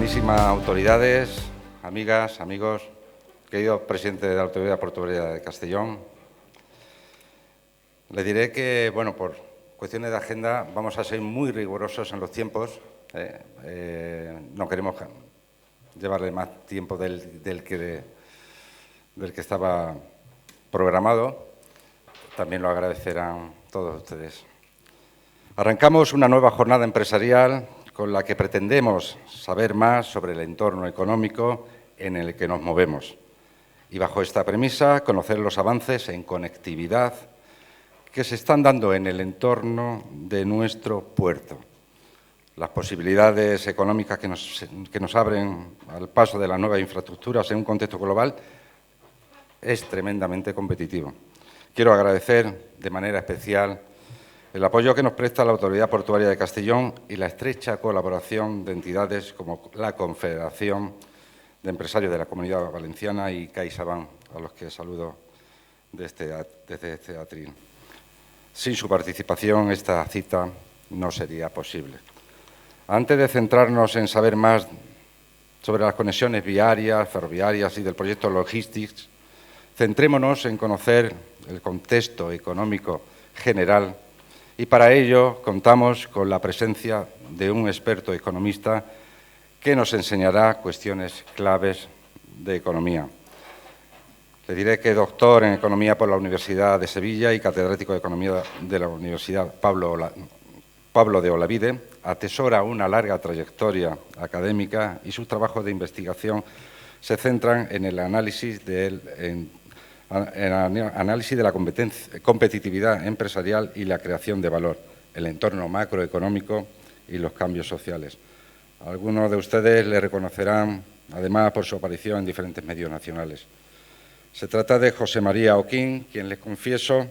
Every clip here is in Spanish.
Excelentísimas autoridades, amigas, amigos, querido presidente de la Autoridad Portuaria de Castellón, le diré que, bueno, por cuestiones de agenda vamos a ser muy rigurosos en los tiempos. No queremos llevarle más tiempo del que estaba programado. También lo agradecerán todos ustedes. Arrancamos una nueva jornada empresarial con la que pretendemos saber más sobre el entorno económico en el que nos movemos. Y bajo esta premisa, conocer los avances en conectividad que se están dando en el entorno de nuestro puerto. Las posibilidades económicas que nos abren al paso de las nuevas infraestructuras en un contexto global es tremendamente competitivo. Quiero agradecer de manera especial el apoyo que nos presta la Autoridad Portuaria de Castellón y la estrecha colaboración de entidades como la Confederación de Empresarios de la Comunidad Valenciana y CaixaBank, a los que saludo desde este atril. Sin su participación, esta cita no sería posible. Antes de centrarnos en saber más sobre las conexiones viarias, ferroviarias y del proyecto Logistics, centrémonos en conocer el contexto económico general y para ello contamos con la presencia de un experto economista que nos enseñará cuestiones claves de economía. Le diré que doctor en Economía por la Universidad de Sevilla y catedrático de Economía de la Universidad Pablo de Olavide, atesora una larga trayectoria académica y sus trabajos de investigación se centran en el análisis de la competitividad empresarial y la creación de valor, el entorno macroeconómico y los cambios sociales. Algunos de ustedes le reconocerán, además, por su aparición en diferentes medios nacionales. Se trata de José María Oquín, quien, les confieso,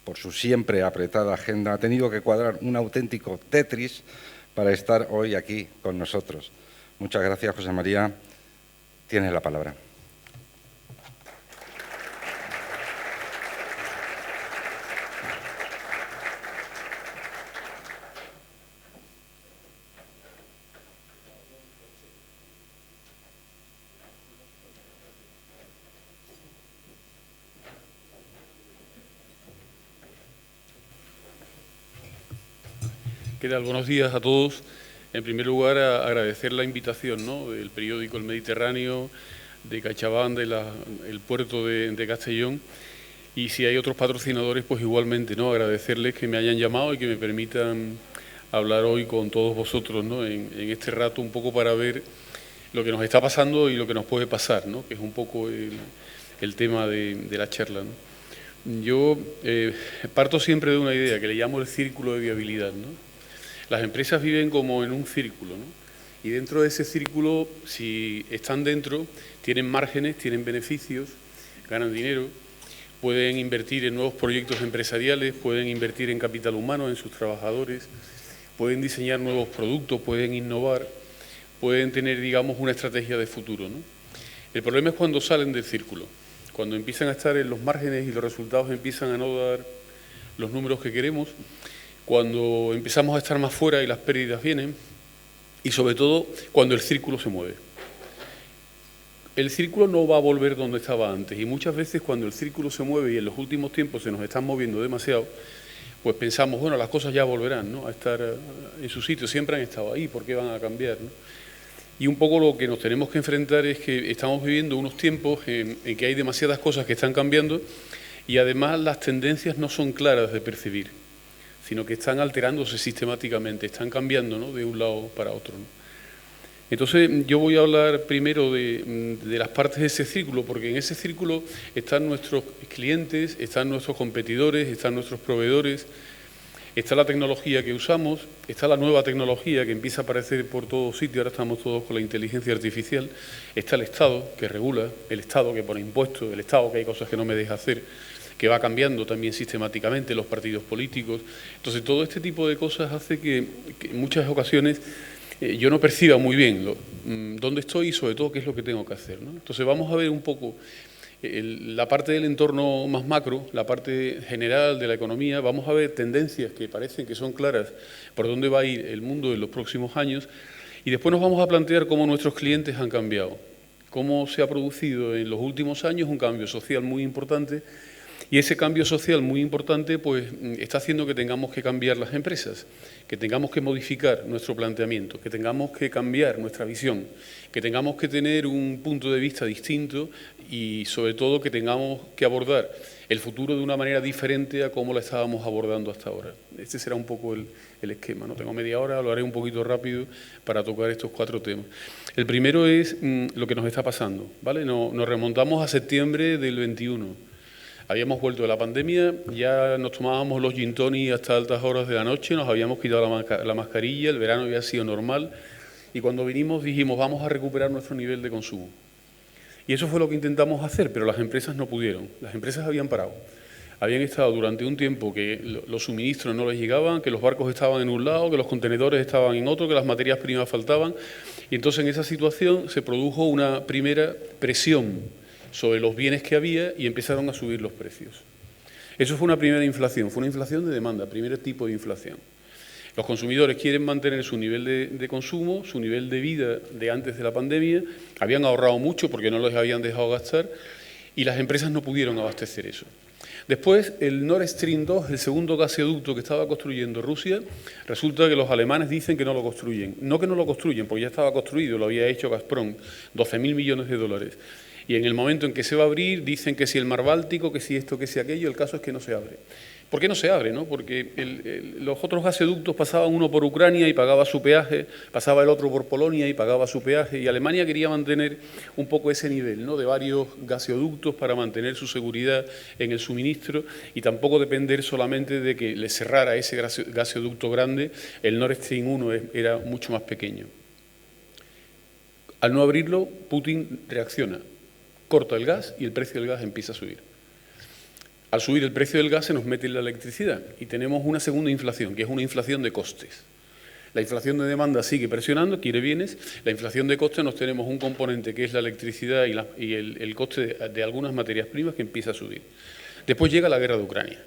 por su siempre apretada agenda, ha tenido que cuadrar un auténtico Tetris para estar hoy aquí con nosotros. Muchas gracias, José María. Tienes la palabra. ¿Qué tal? Buenos días a todos. En primer lugar, agradecer la invitación, ¿no?, del periódico El Mediterráneo, de CaixaBank, del puerto de Castellón. Y si hay otros patrocinadores, pues igualmente, ¿no?, agradecerles que me hayan llamado y que me permitan hablar hoy con todos vosotros, ¿no?, en este rato, un poco para ver lo que nos está pasando y lo que nos puede pasar, ¿no?, que es un poco el tema de la charla, ¿no? Yo parto siempre de una idea que le llamo el círculo de viabilidad, ¿no? Las empresas viven como en un círculo, ¿no? Y dentro de ese círculo, si están dentro, tienen márgenes, tienen beneficios, ganan dinero, pueden invertir en nuevos proyectos empresariales, pueden invertir en capital humano, en sus trabajadores, pueden diseñar nuevos productos, pueden innovar, pueden tener, digamos, una estrategia de futuro, ¿no? El problema es cuando salen del círculo, cuando empiezan a estar en los márgenes y los resultados empiezan a no dar los números que queremos, cuando empezamos a estar más fuera y las pérdidas vienen, y sobre todo cuando el círculo se mueve. El círculo no va a volver donde estaba antes, y muchas veces cuando el círculo se mueve y en los últimos tiempos se nos están moviendo demasiado, pues pensamos, bueno, las cosas ya volverán, ¿no?, a estar en su sitio, siempre han estado ahí, ¿por qué van a cambiar, ¿no? Y un poco lo que nos tenemos que enfrentar es que estamos viviendo unos tiempos en que hay demasiadas cosas que están cambiando y además las tendencias no son claras de percibir, sino que están alterándose sistemáticamente, están cambiando, ¿no?, de un lado para otro, ¿no? Entonces, yo voy a hablar primero de las partes de ese círculo, porque en ese círculo están nuestros clientes, están nuestros competidores, están nuestros proveedores, está la tecnología que usamos, está la nueva tecnología que empieza a aparecer por todos sitios, ahora estamos todos con la inteligencia artificial, está el Estado que regula, el Estado que pone impuestos, el Estado que hay cosas que no me deja hacer, que va cambiando también sistemáticamente, los partidos políticos. Entonces, todo este tipo de cosas hace que en muchas ocasiones yo no perciba muy bien dónde estoy y sobre todo qué es lo que tengo que hacer, ¿no? Entonces, vamos a ver un poco la parte del entorno más macro, la parte general de la economía. Vamos a ver tendencias que parecen que son claras por dónde va a ir el mundo en los próximos años Y después nos vamos a plantear cómo nuestros clientes han cambiado, cómo se ha producido en los últimos años un cambio social muy importante, y ese cambio social muy importante pues está haciendo que tengamos que cambiar las empresas, que tengamos que modificar nuestro planteamiento, que tengamos que cambiar nuestra visión, que tengamos que tener un punto de vista distinto y sobre todo que tengamos que abordar el futuro de una manera diferente a cómo la estábamos abordando hasta ahora. Este será un poco el esquema, ¿no? Tengo media hora, lo haré un poquito rápido para tocar estos 4 temas. El primero es lo que nos está pasando, ¿vale? Nos remontamos a septiembre del 21. Habíamos vuelto de la pandemia, ya nos tomábamos los gin tonic hasta altas horas de la noche, nos habíamos quitado la mascarilla, el verano había sido normal y cuando vinimos dijimos vamos a recuperar nuestro nivel de consumo. Y eso fue lo que intentamos hacer, pero las empresas no pudieron, las empresas habían parado. Habían estado durante un tiempo que los suministros no les llegaban, que los barcos estaban en un lado, que los contenedores estaban en otro, que las materias primas faltaban. Y entonces en esa situación se produjo una primera presión sobre los bienes que había y empezaron a subir los precios. Eso fue una primera inflación, fue una inflación de demanda, primer tipo de inflación. Los consumidores quieren mantener su nivel de consumo, su nivel de vida de antes de la pandemia, habían ahorrado mucho porque no los habían dejado gastar y las empresas no pudieron abastecer eso. Después, el Nord Stream 2, el segundo gasoducto que estaba construyendo Rusia, resulta que los alemanes dicen que no lo construyen. No que no lo construyen, porque ya estaba construido, lo había hecho Gazprom, 12.000 millones de dólares. Y en el momento en que se va a abrir, dicen que si el mar Báltico, que si esto, que si aquello, el caso es que no se abre. ¿Por qué no se abre? ¿No? Porque los otros gasoductos pasaban uno por Ucrania y pagaba su peaje, pasaba el otro por Polonia y pagaba su peaje, y Alemania quería mantener un poco ese nivel, ¿no?, de varios gasoductos para mantener su seguridad en el suministro y tampoco depender solamente de que le cerrara ese gasoducto grande. El Nord Stream 1 era mucho más pequeño. Al no abrirlo, Putin reacciona, corta el gas y el precio del gas empieza a subir. Al subir el precio del gas se nos mete en la electricidad y tenemos una segunda inflación, que es una inflación de costes. La inflación de demanda sigue presionando, quiere bienes. La inflación de costes nos tenemos un componente que es la electricidad y el coste de algunas materias primas que empieza a subir. Después llega la guerra de Ucrania.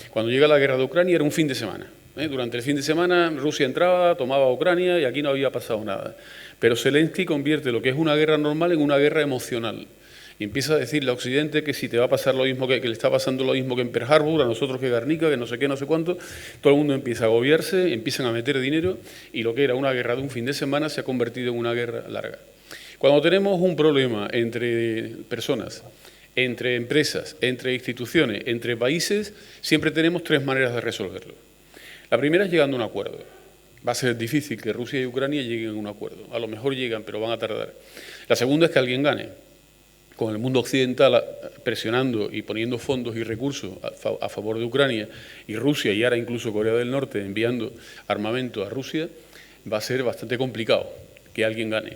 Cuando llega la guerra de Ucrania era un fin de semana. Durante el fin de semana Rusia entraba, tomaba a Ucrania y aquí no había pasado nada. Pero Zelensky convierte lo que es una guerra normal en una guerra emocional. Y empieza a decirle a Occidente que si te va a pasar lo mismo que le está pasando lo mismo que en Pearl Harbor, a nosotros que Guernica, que no sé qué, no sé cuánto, todo el mundo empieza a agobiarse, empiezan a meter dinero y lo que era una guerra de un fin de semana se ha convertido en una guerra larga. Cuando tenemos un problema entre personas, entre empresas, entre instituciones, entre países, siempre tenemos 3 maneras de resolverlo. La primera es llegando a un acuerdo. Va a ser difícil que Rusia y Ucrania lleguen a un acuerdo. A lo mejor llegan, pero van a tardar. La segunda es que alguien gane, con el mundo occidental presionando y poniendo fondos y recursos a favor de Ucrania y Rusia y ahora incluso Corea del Norte enviando armamento a Rusia, va a ser bastante complicado que alguien gane.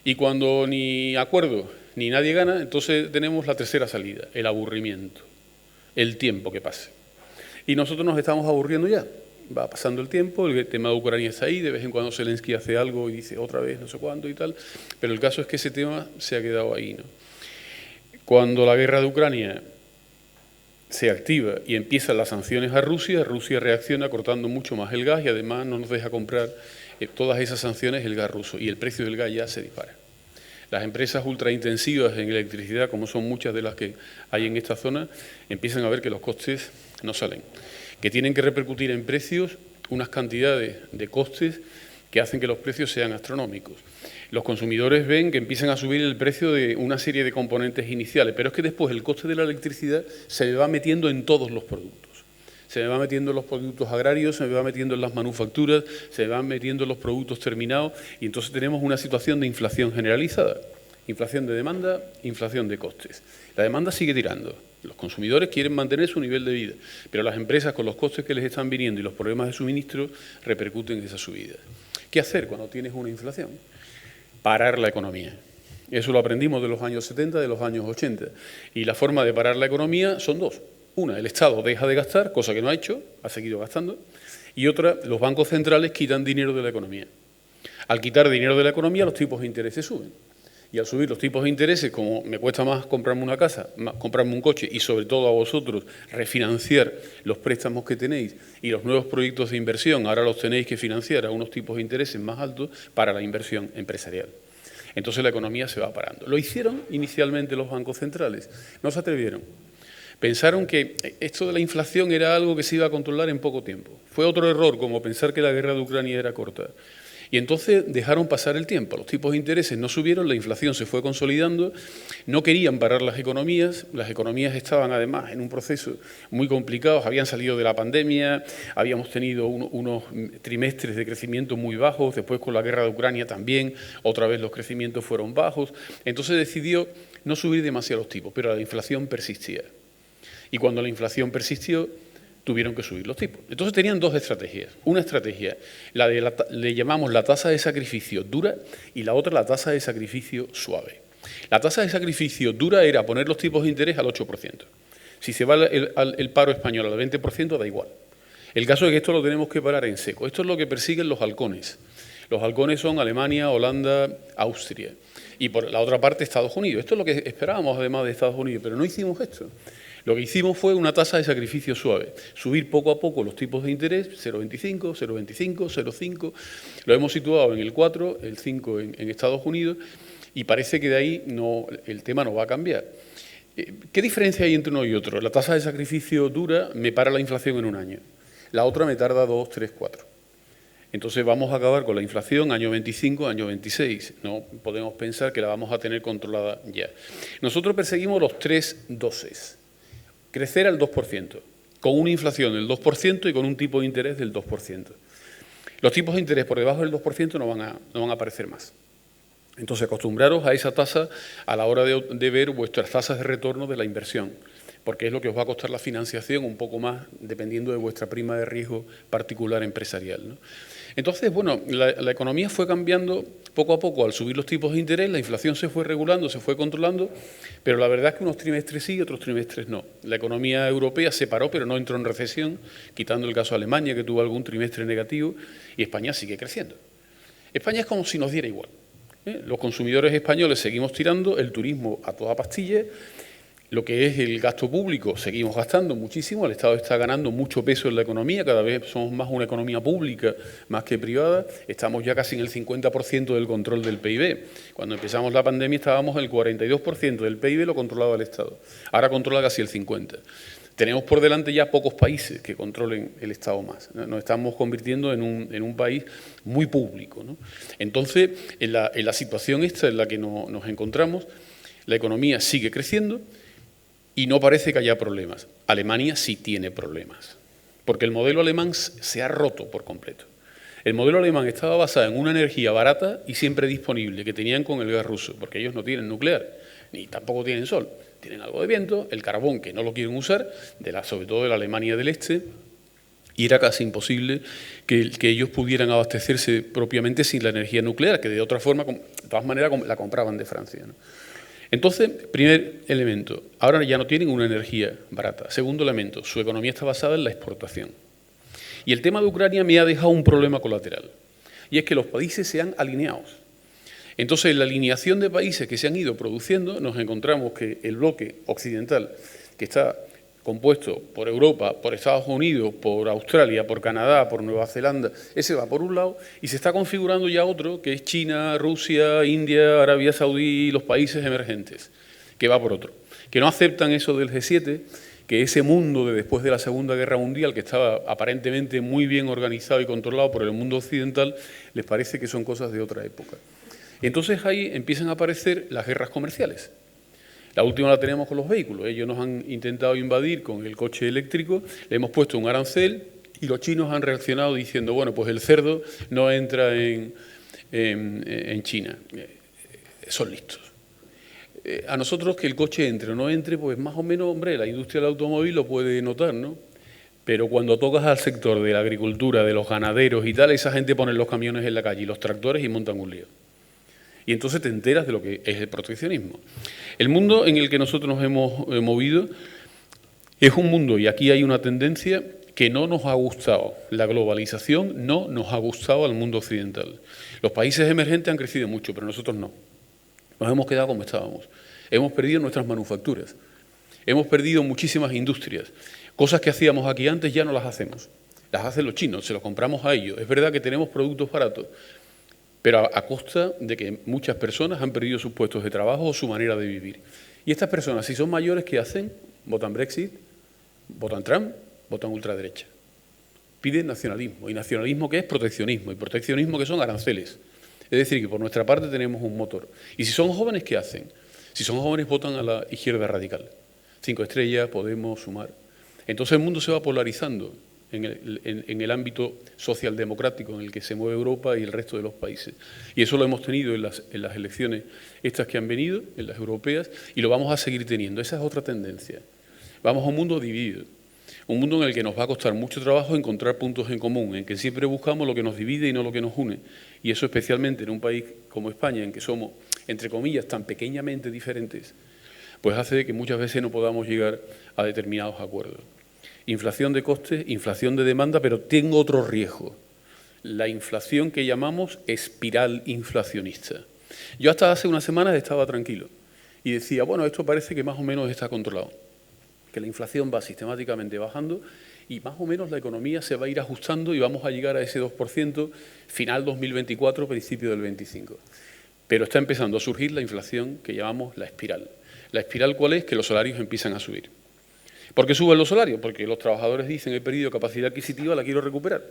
Y cuando ni acuerdo ni nadie gana, entonces tenemos la tercera salida, el aburrimiento, el tiempo que pase. Y nosotros nos estamos aburriendo ya. Va pasando el tiempo, el tema de Ucrania está ahí, de vez en cuando Zelensky hace algo y dice otra vez no sé cuánto y tal, pero el caso es que ese tema se ha quedado ahí, ¿no? Cuando la guerra de Ucrania se activa y empiezan las sanciones a Rusia, Rusia reacciona cortando mucho más el gas y además no nos deja comprar todas esas sanciones el gas ruso y el precio del gas ya se dispara. Las empresas ultraintensivas en electricidad, como son muchas de las que hay en esta zona, empiezan a ver que los costes no salen, que tienen que repercutir en precios unas cantidades de costes que hacen que los precios sean astronómicos. Los consumidores ven que empiezan a subir el precio de una serie de componentes iniciales, pero es que después el coste de la electricidad se me va metiendo en todos los productos. Se me va metiendo en los productos agrarios, se me va metiendo en las manufacturas, se me van metiendo en los productos terminados y entonces tenemos una situación de inflación generalizada. Inflación de demanda, inflación de costes. La demanda sigue tirando. Los consumidores quieren mantener su nivel de vida, pero las empresas con los costes que les están viniendo y los problemas de suministro repercuten en esa subida. ¿Qué hacer cuando tienes una inflación? Parar la economía. Eso lo aprendimos de los años 70, de los años 80. Y la forma de parar la economía son 2. Una, el Estado deja de gastar, cosa que no ha hecho, ha seguido gastando. Y otra, los bancos centrales quitan dinero de la economía. Al quitar dinero de la economía, los tipos de interés suben. Y al subir los tipos de intereses, como me cuesta más comprarme una casa, comprarme un coche y sobre todo a vosotros refinanciar los préstamos que tenéis y los nuevos proyectos de inversión, ahora los tenéis que financiar a unos tipos de intereses más altos para la inversión empresarial. Entonces la economía se va parando. Lo hicieron inicialmente los bancos centrales, no se atrevieron. Pensaron que esto de la inflación era algo que se iba a controlar en poco tiempo. Fue otro error, como pensar que la guerra de Ucrania era corta. Y entonces dejaron pasar el tiempo, los tipos de intereses no subieron, la inflación se fue consolidando, no querían parar las economías estaban además en un proceso muy complicado, habían salido de la pandemia, habíamos tenido unos trimestres de crecimiento muy bajos, después con la guerra de Ucrania también, otra vez los crecimientos fueron bajos, entonces decidió no subir demasiado los tipos, pero la inflación persistía. Y cuando la inflación persistió, tuvieron que subir los tipos. Entonces tenían dos estrategias. Una estrategia, le llamamos la tasa de sacrificio dura y la otra la tasa de sacrificio suave. La tasa de sacrificio dura era poner los tipos de interés al 8%. Si se va el paro español al 20%, da igual. El caso es que esto lo tenemos que parar en seco. Esto es lo que persiguen los halcones. Los halcones son Alemania, Holanda, Austria. Y por la otra parte, Estados Unidos. Esto es lo que esperábamos además de Estados Unidos, pero no hicimos esto. Lo que hicimos fue una tasa de sacrificio suave, subir poco a poco los tipos de interés, 0,25, 0,25, 0,5, lo hemos situado en el 4, el 5 en Estados Unidos y parece que de ahí el tema no va a cambiar. ¿Qué diferencia hay entre uno y otro? La tasa de sacrificio dura me para la inflación en un año, la otra me tarda 2, 3, 4. Entonces vamos a acabar con la inflación año 25, año 26. No podemos pensar que la vamos a tener controlada ya. Nosotros perseguimos los 3 doses. Crecer al 2%, con una inflación del 2% y con un tipo de interés del 2%. Los tipos de interés por debajo del 2% no van a aparecer más. Entonces, acostumbraros a esa tasa a la hora de ver vuestras tasas de retorno de la inversión, porque es lo que os va a costar la financiación un poco más, dependiendo de vuestra prima de riesgo particular empresarial, ¿no? Entonces, bueno, la economía fue cambiando poco a poco al subir los tipos de interés, la inflación se fue regulando, se fue controlando, pero la verdad es que unos trimestres sí y otros trimestres no. La economía europea se paró, pero no entró en recesión, quitando el caso de Alemania, que tuvo algún trimestre negativo, y España sigue creciendo. España es como si nos diera igual. Los consumidores españoles seguimos tirando, el turismo a toda pastilla. Lo que es el gasto público, seguimos gastando muchísimo, el Estado está ganando mucho peso en la economía, cada vez somos más una economía pública más que privada, estamos ya casi en el 50% del control del PIB. Cuando empezamos la pandemia estábamos en el 42% del PIB, lo controlaba el Estado, ahora controla casi el 50%. Tenemos por delante ya pocos países que controlen el Estado más, nos estamos convirtiendo en un país muy público, ¿no? Entonces, en la situación esta en la que nos encontramos, la economía sigue creciendo, y no parece que haya problemas. Alemania sí tiene problemas, porque el modelo alemán se ha roto por completo. El modelo alemán estaba basado en una energía barata y siempre disponible que tenían con el gas ruso, porque ellos no tienen nuclear, ni tampoco tienen sol. Tienen algo de viento, el carbón que no lo quieren usar, sobre todo de la Alemania del Este, y era casi imposible que ellos pudieran abastecerse propiamente sin la energía nuclear, que de otra forma, de todas maneras, la compraban de Francia, ¿no? Entonces, primer elemento, ahora ya no tienen una energía barata. Segundo elemento, su economía está basada en la exportación. Y el tema de Ucrania me ha dejado un problema colateral, y es que los países se han alineado. Entonces, en la alineación de países que se han ido produciendo, nos encontramos que el bloque occidental, que está compuesto por Europa, por Estados Unidos, por Australia, por Canadá, por Nueva Zelanda, ese va por un lado, y se está configurando ya otro, que es China, Rusia, India, Arabia Saudí y los países emergentes, que va por otro, que no aceptan eso del G7, que ese mundo de después de la Segunda Guerra Mundial, que estaba aparentemente muy bien organizado y controlado por el mundo occidental, les parece que son cosas de otra época. Y entonces ahí empiezan a aparecer las guerras comerciales. La última la tenemos con los vehículos. Ellos nos han intentado invadir con el coche eléctrico, le hemos puesto un arancel y los chinos han reaccionado diciendo, bueno, pues el cerdo no entra en China. Son listos. A nosotros que el coche entre o no entre, pues más o menos, hombre, la industria del automóvil lo puede notar, ¿no? Pero cuando tocas al sector de la agricultura, de los ganaderos y tal, esa gente pone los camiones en la calle y los tractores y montan un lío. Y entonces te enteras de lo que es el proteccionismo. El mundo en el que nosotros nos hemos movido es un mundo, y aquí hay una tendencia que no nos ha gustado. La globalización no nos ha gustado al mundo occidental. Los países emergentes han crecido mucho, pero nosotros no. Nos hemos quedado como estábamos. Hemos perdido nuestras manufacturas. Hemos perdido muchísimas industrias. Cosas que hacíamos aquí antes ya no las hacemos. Las hacen los chinos, se los compramos a ellos. Es verdad que tenemos productos baratos, pero a costa de que muchas personas han perdido sus puestos de trabajo o su manera de vivir. Y estas personas, si son mayores, ¿qué hacen? Votan Brexit, votan Trump, votan ultraderecha. Piden nacionalismo. ¿Y nacionalismo qué es? Proteccionismo. ¿Y proteccionismo qué son? Aranceles. Es decir, que por nuestra parte tenemos un motor. Y si son jóvenes, ¿qué hacen? Si son jóvenes, votan a la izquierda radical. 5 Estrellas, Podemos, Sumar. Entonces el mundo se va polarizando en el ámbito socialdemocrático en el que se mueve Europa y el resto de los países. Y eso lo hemos tenido en las elecciones estas que han venido, en las europeas, y lo vamos a seguir teniendo. Esa es otra tendencia. Vamos a un mundo dividido, un mundo en el que nos va a costar mucho trabajo encontrar puntos en común, en que siempre buscamos lo que nos divide y no lo que nos une. Y eso especialmente en un país como España, en que somos, entre comillas, tan pequeñamente diferentes, pues hace que muchas veces no podamos llegar a determinados acuerdos. Inflación de costes, inflación de demanda, pero tengo otro riesgo, la inflación que llamamos espiral inflacionista. Yo hasta hace unas semanas estaba tranquilo y decía, bueno, esto parece que más o menos está controlado, que la inflación va sistemáticamente bajando y más o menos la economía se va a ir ajustando y vamos a llegar a ese 2% final 2024, principio del 25. Pero está empezando a surgir la inflación que llamamos la espiral. ¿La espiral cuál es? Que los salarios empiezan a subir. ¿Por qué suben los salarios? Porque los trabajadores dicen, he perdido capacidad adquisitiva, la quiero recuperar.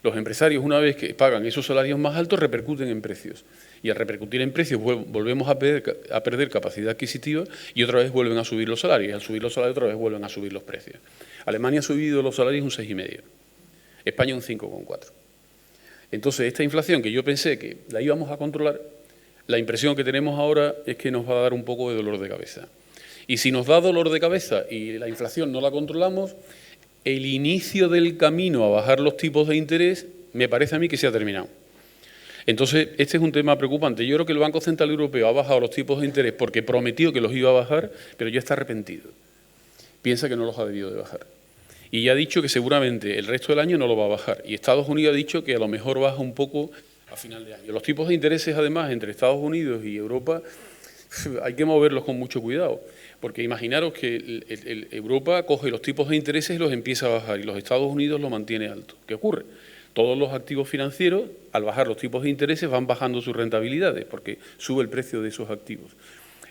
Los empresarios, una vez que pagan esos salarios más altos, repercuten en precios. Y al repercutir en precios volvemos a perder capacidad adquisitiva y otra vez vuelven a subir los salarios. Y al subir los salarios, otra vez vuelven a subir los precios. Alemania ha subido los salarios un 6,5. España un 5,4. Entonces, esta inflación que yo pensé que la íbamos a controlar, la impresión que tenemos ahora es que nos va a dar un poco de dolor de cabeza. Y si nos da dolor de cabeza y la inflación no la controlamos, el inicio del camino a bajar los tipos de interés me parece a mí que se ha terminado. Entonces, este es un tema preocupante. Yo creo que el Banco Central Europeo ha bajado los tipos de interés porque prometió que los iba a bajar, pero ya está arrepentido. Piensa que no los ha debido de bajar. Y ya ha dicho que seguramente el resto del año no lo va a bajar. Y Estados Unidos ha dicho que a lo mejor baja un poco a final de año. Los tipos de intereses, además, entre Estados Unidos y Europa, hay que moverlos con mucho cuidado. Porque imaginaros que Europa coge los tipos de intereses y los empieza a bajar y los Estados Unidos lo mantiene alto. ¿Qué ocurre? Todos los activos financieros, al bajar los tipos de intereses, van bajando sus rentabilidades porque sube el precio de esos activos.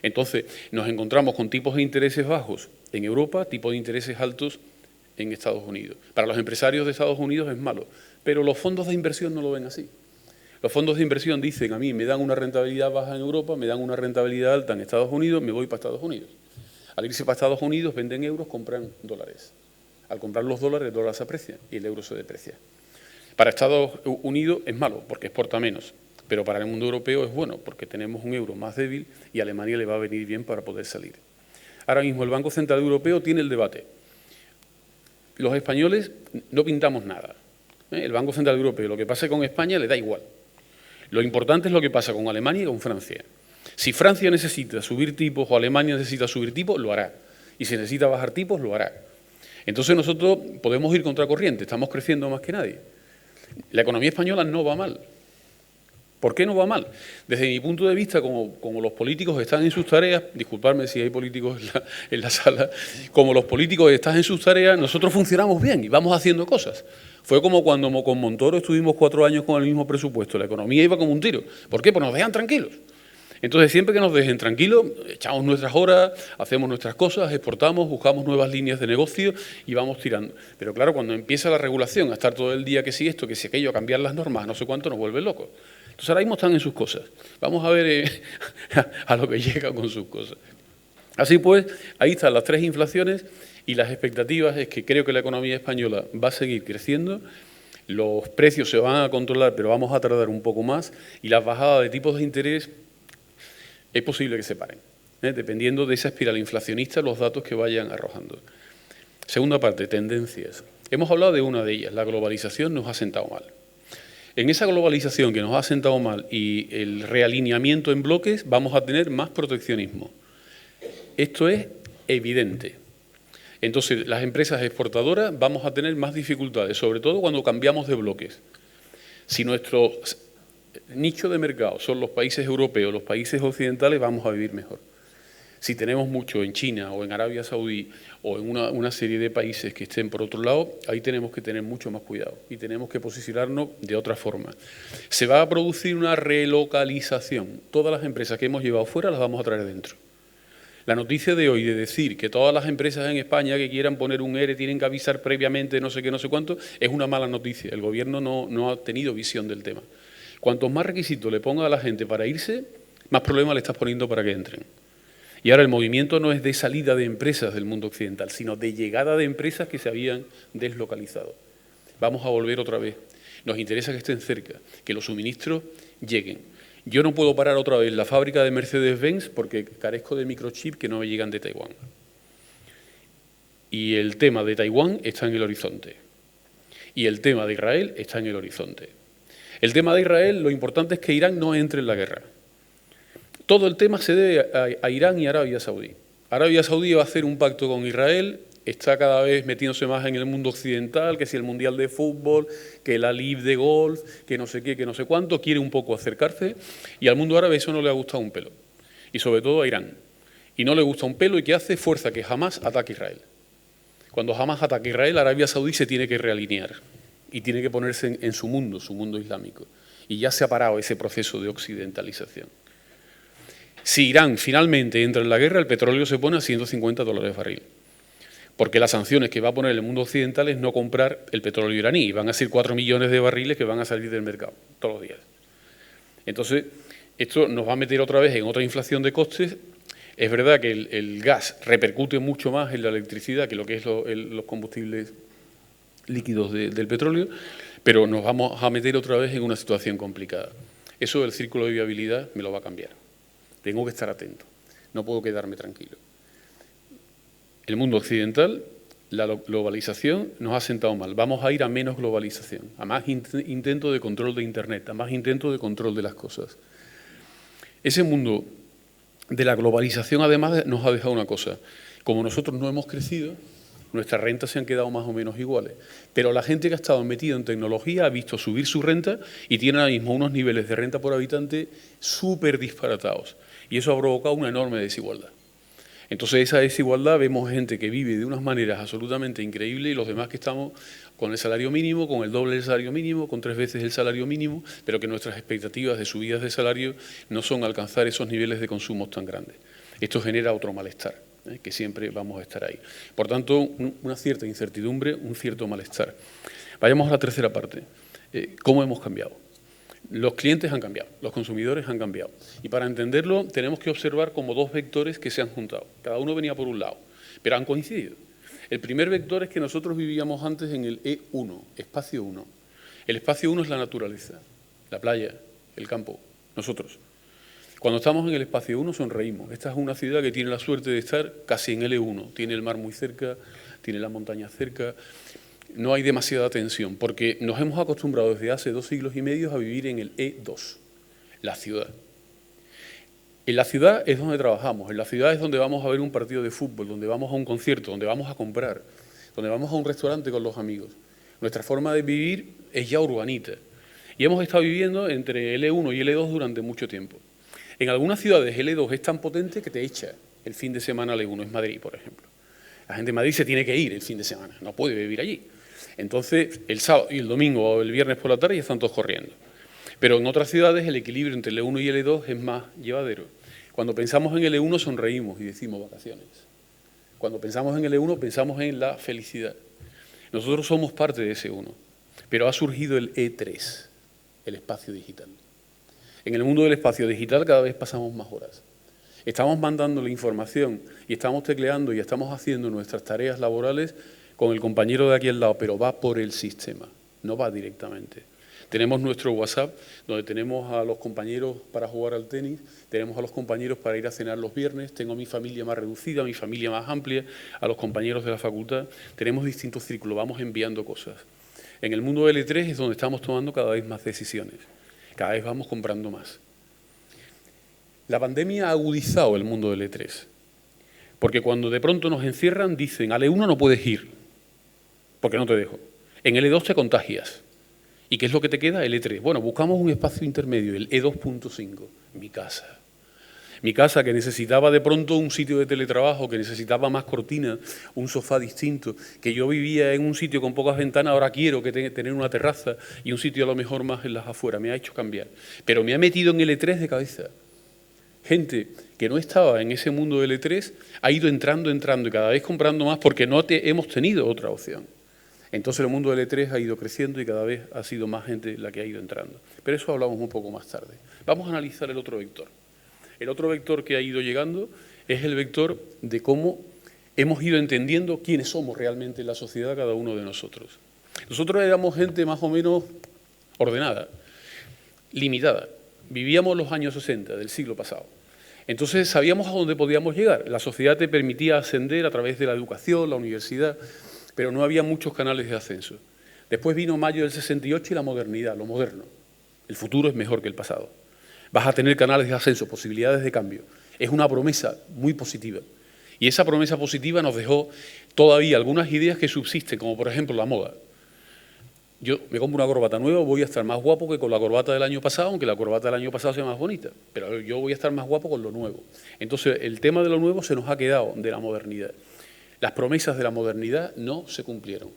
Entonces, nos encontramos con tipos de intereses bajos en Europa, tipos de intereses altos en Estados Unidos. Para los empresarios de Estados Unidos es malo, pero los fondos de inversión no lo ven así. Los fondos de inversión dicen a mí, me dan una rentabilidad baja en Europa, me dan una rentabilidad alta en Estados Unidos, me voy para Estados Unidos. Al irse para Estados Unidos, venden euros, compran dólares. Al comprar los dólares, el dólar se aprecia y el euro se deprecia. Para Estados Unidos es malo, porque exporta menos, pero para el mundo europeo es bueno, porque tenemos un euro más débil y a Alemania le va a venir bien para poder salir. Ahora mismo el Banco Central Europeo tiene el debate. Los españoles no pintamos nada. El Banco Central Europeo, lo que pase con España le da igual. Lo importante es lo que pasa con Alemania y con Francia. Si Francia necesita subir tipos o Alemania necesita subir tipos, lo hará. Y si necesita bajar tipos, lo hará. Entonces nosotros podemos ir contracorriente, estamos creciendo más que nadie. La economía española no va mal. ¿Por qué no va mal? Desde mi punto de vista, como los políticos están en sus tareas, disculpadme si hay políticos en la sala, como los políticos están en sus tareas, nosotros funcionamos bien y vamos haciendo cosas. Fue como cuando con Montoro estuvimos 4 años con el mismo presupuesto, la economía iba como un tiro. ¿Por qué? Pues nos dejan tranquilos. Entonces, siempre que nos dejen tranquilos, echamos nuestras horas, hacemos nuestras cosas, exportamos, buscamos nuevas líneas de negocio y vamos tirando. Pero claro, cuando empieza la regulación, a estar todo el día que si esto, que si aquello, a cambiar las normas, no sé cuánto, nos vuelve locos. Entonces, ahora mismo están en sus cosas. Vamos a ver a lo que llega con sus cosas. Así pues, ahí están las 3 inflaciones y las expectativas es que creo que la economía española va a seguir creciendo, los precios se van a controlar, pero vamos a tardar un poco más y las bajadas de tipos de interés es posible que se paren, dependiendo de esa espiral inflacionista, los datos que vayan arrojando. Segunda parte, tendencias. Hemos hablado de una de ellas, la globalización nos ha sentado mal. En esa globalización que nos ha sentado mal y el realineamiento en bloques, vamos a tener más proteccionismo. Esto es evidente. Entonces, las empresas exportadoras vamos a tener más dificultades, sobre todo cuando cambiamos de bloques. Si nuestros nicho de mercado son los países europeos, los países occidentales, vamos a vivir mejor. Si tenemos mucho en China o en Arabia Saudí o en una serie de países que estén por otro lado, ahí tenemos que tener mucho más cuidado y tenemos que posicionarnos de otra forma. Se va a producir una relocalización. Todas las empresas que hemos llevado fuera las vamos a traer dentro. La noticia de hoy de decir que todas las empresas en España que quieran poner un ERE tienen que avisar previamente no sé qué, no sé cuánto, es una mala noticia. El Gobierno no ha tenido visión del tema. Cuantos más requisitos le ponga a la gente para irse, más problemas le estás poniendo para que entren. Y ahora el movimiento no es de salida de empresas del mundo occidental, sino de llegada de empresas que se habían deslocalizado. Vamos a volver otra vez. Nos interesa que estén cerca, que los suministros lleguen. Yo no puedo parar otra vez la fábrica de Mercedes-Benz porque carezco de microchips que no me llegan de Taiwán. Y el tema de Taiwán está en el horizonte. Y el tema de Israel está en el horizonte. El tema de Israel, lo importante es que Irán no entre en la guerra. Todo el tema se debe a Irán y Arabia Saudí. Arabia Saudí va a hacer un pacto con Israel, está cada vez metiéndose más en el mundo occidental, que si el Mundial de Fútbol, que la LIV de golf, que no sé qué, que no sé cuánto, quiere un poco acercarse, y al mundo árabe eso no le ha gustado un pelo, y sobre todo a Irán. Y no le gusta un pelo y que hace fuerza que Hamás ataque a Israel. Cuando Hamás ataque a Israel, Arabia Saudí se tiene que realinear y tiene que ponerse en su mundo islámico. Y ya se ha parado ese proceso de occidentalización. Si Irán finalmente entra en la guerra, el petróleo se pone a $150 barril. Porque las sanciones que va a poner el mundo occidental es no comprar el petróleo iraní. Y van a ser 4 millones de barriles que van a salir del mercado todos los días. Entonces, esto nos va a meter otra vez en otra inflación de costes. Es verdad que el gas repercute mucho más en la electricidad que lo que es los combustibles líquidos del petróleo, pero nos vamos a meter otra vez en una situación complicada. Eso del círculo de viabilidad me lo va a cambiar. Tengo que estar atento, no puedo quedarme tranquilo. El mundo occidental, la globalización nos ha sentado mal. Vamos a ir a menos globalización, a más intento de control de Internet, a más intento de control de las cosas. Ese mundo de la globalización, además, nos ha dejado una cosa. Como nosotros no hemos crecido, nuestras rentas se han quedado más o menos iguales. Pero la gente que ha estado metida en tecnología ha visto subir su renta y tiene ahora mismo unos niveles de renta por habitante súper disparatados. Y eso ha provocado una enorme desigualdad. Entonces, esa desigualdad, vemos gente que vive de unas maneras absolutamente increíbles y los demás que estamos con el salario mínimo, con el doble del salario mínimo, con 3 veces el salario mínimo, pero que nuestras expectativas de subidas de salario no son alcanzar esos niveles de consumo tan grandes. Esto genera otro malestar, que siempre vamos a estar ahí. Por tanto, una cierta incertidumbre, un cierto malestar. Vayamos a la tercera parte. ¿Cómo hemos cambiado? Los clientes han cambiado, los consumidores han cambiado. Y para entenderlo tenemos que observar como 2 vectores que se han juntado. Cada uno venía por un lado, pero han coincidido. El primer vector es que nosotros vivíamos antes en el E1, espacio 1. El espacio 1 es la naturaleza, la playa, el campo, nosotros. Cuando estamos en el espacio 1 sonreímos. Esta es una ciudad que tiene la suerte de estar casi en el E1. Tiene el mar muy cerca, tiene las montañas cerca. No hay demasiada tensión, porque nos hemos acostumbrado desde hace 2 siglos y medio a vivir en el E2, la ciudad. En la ciudad es donde trabajamos, en la ciudad es donde vamos a ver un partido de fútbol, donde vamos a un concierto, donde vamos a comprar, donde vamos a un restaurante con los amigos. Nuestra forma de vivir es ya urbanita. Y hemos estado viviendo entre el E1 y el E2 durante mucho tiempo. En algunas ciudades el E2 es tan potente que te echa el fin de semana al E1, es Madrid, por ejemplo. La gente de Madrid se tiene que ir el fin de semana, no puede vivir allí. Entonces, el sábado y el domingo o el viernes por la tarde ya están todos corriendo. Pero en otras ciudades el equilibrio entre el E1 y el E2 es más llevadero. Cuando pensamos en el E1 sonreímos y decimos vacaciones. Cuando pensamos en el E1 pensamos en la felicidad. Nosotros somos parte de ese 1, pero ha surgido el E3, el espacio digital. En el mundo del espacio digital cada vez pasamos más horas. Estamos mandando la información y estamos tecleando y estamos haciendo nuestras tareas laborales con el compañero de aquí al lado, pero va por el sistema, no va directamente. Tenemos nuestro WhatsApp, donde tenemos a los compañeros para jugar al tenis, tenemos a los compañeros para ir a cenar los viernes, tengo mi familia más reducida, mi familia más amplia, a los compañeros de la facultad, tenemos distintos círculos, vamos enviando cosas. En el mundo del E3 es donde estamos tomando cada vez más decisiones, cada vez vamos comprando más. La pandemia ha agudizado el mundo del E3, porque cuando de pronto nos encierran dicen, al E1 no puedes ir, porque no te dejo. En el E2 te contagias ¿Y qué es lo que te queda? El E3. Bueno, buscamos un espacio intermedio, el E2.5, mi casa. Mi casa, que necesitaba de pronto un sitio de teletrabajo, que necesitaba más cortinas, un sofá distinto, que yo vivía en un sitio con pocas ventanas, ahora quiero tener una terraza y un sitio a lo mejor más en las afueras. Me ha hecho cambiar. Pero me ha metido en el E3 de cabeza. Gente que no estaba en ese mundo del E3 ha ido entrando y cada vez comprando más porque no hemos tenido otra opción. Entonces el mundo del E3 ha ido creciendo y cada vez ha sido más gente la que ha ido entrando. Pero eso hablamos un poco más tarde. Vamos a analizar el otro vector. El otro vector que ha ido llegando es el vector de cómo hemos ido entendiendo quiénes somos realmente en la sociedad cada uno de nosotros. Nosotros éramos gente más o menos ordenada, limitada. Vivíamos los años 60 del siglo pasado. Entonces sabíamos a dónde podíamos llegar. La sociedad te permitía ascender a través de la educación, la universidad, pero no había muchos canales de ascenso. Después vino mayo del 68 y la modernidad, lo moderno. El futuro es mejor que el pasado. Vas a tener canales de ascenso, posibilidades de cambio. Es una promesa muy positiva. Y esa promesa positiva nos dejó todavía algunas ideas que subsisten, como por ejemplo la moda. Yo me compro una corbata nueva, voy a estar más guapo que con la corbata del año pasado, aunque la corbata del año pasado sea más bonita, pero yo voy a estar más guapo con lo nuevo. Entonces, el tema de lo nuevo se nos ha quedado de la modernidad. Las promesas de la modernidad no se cumplieron.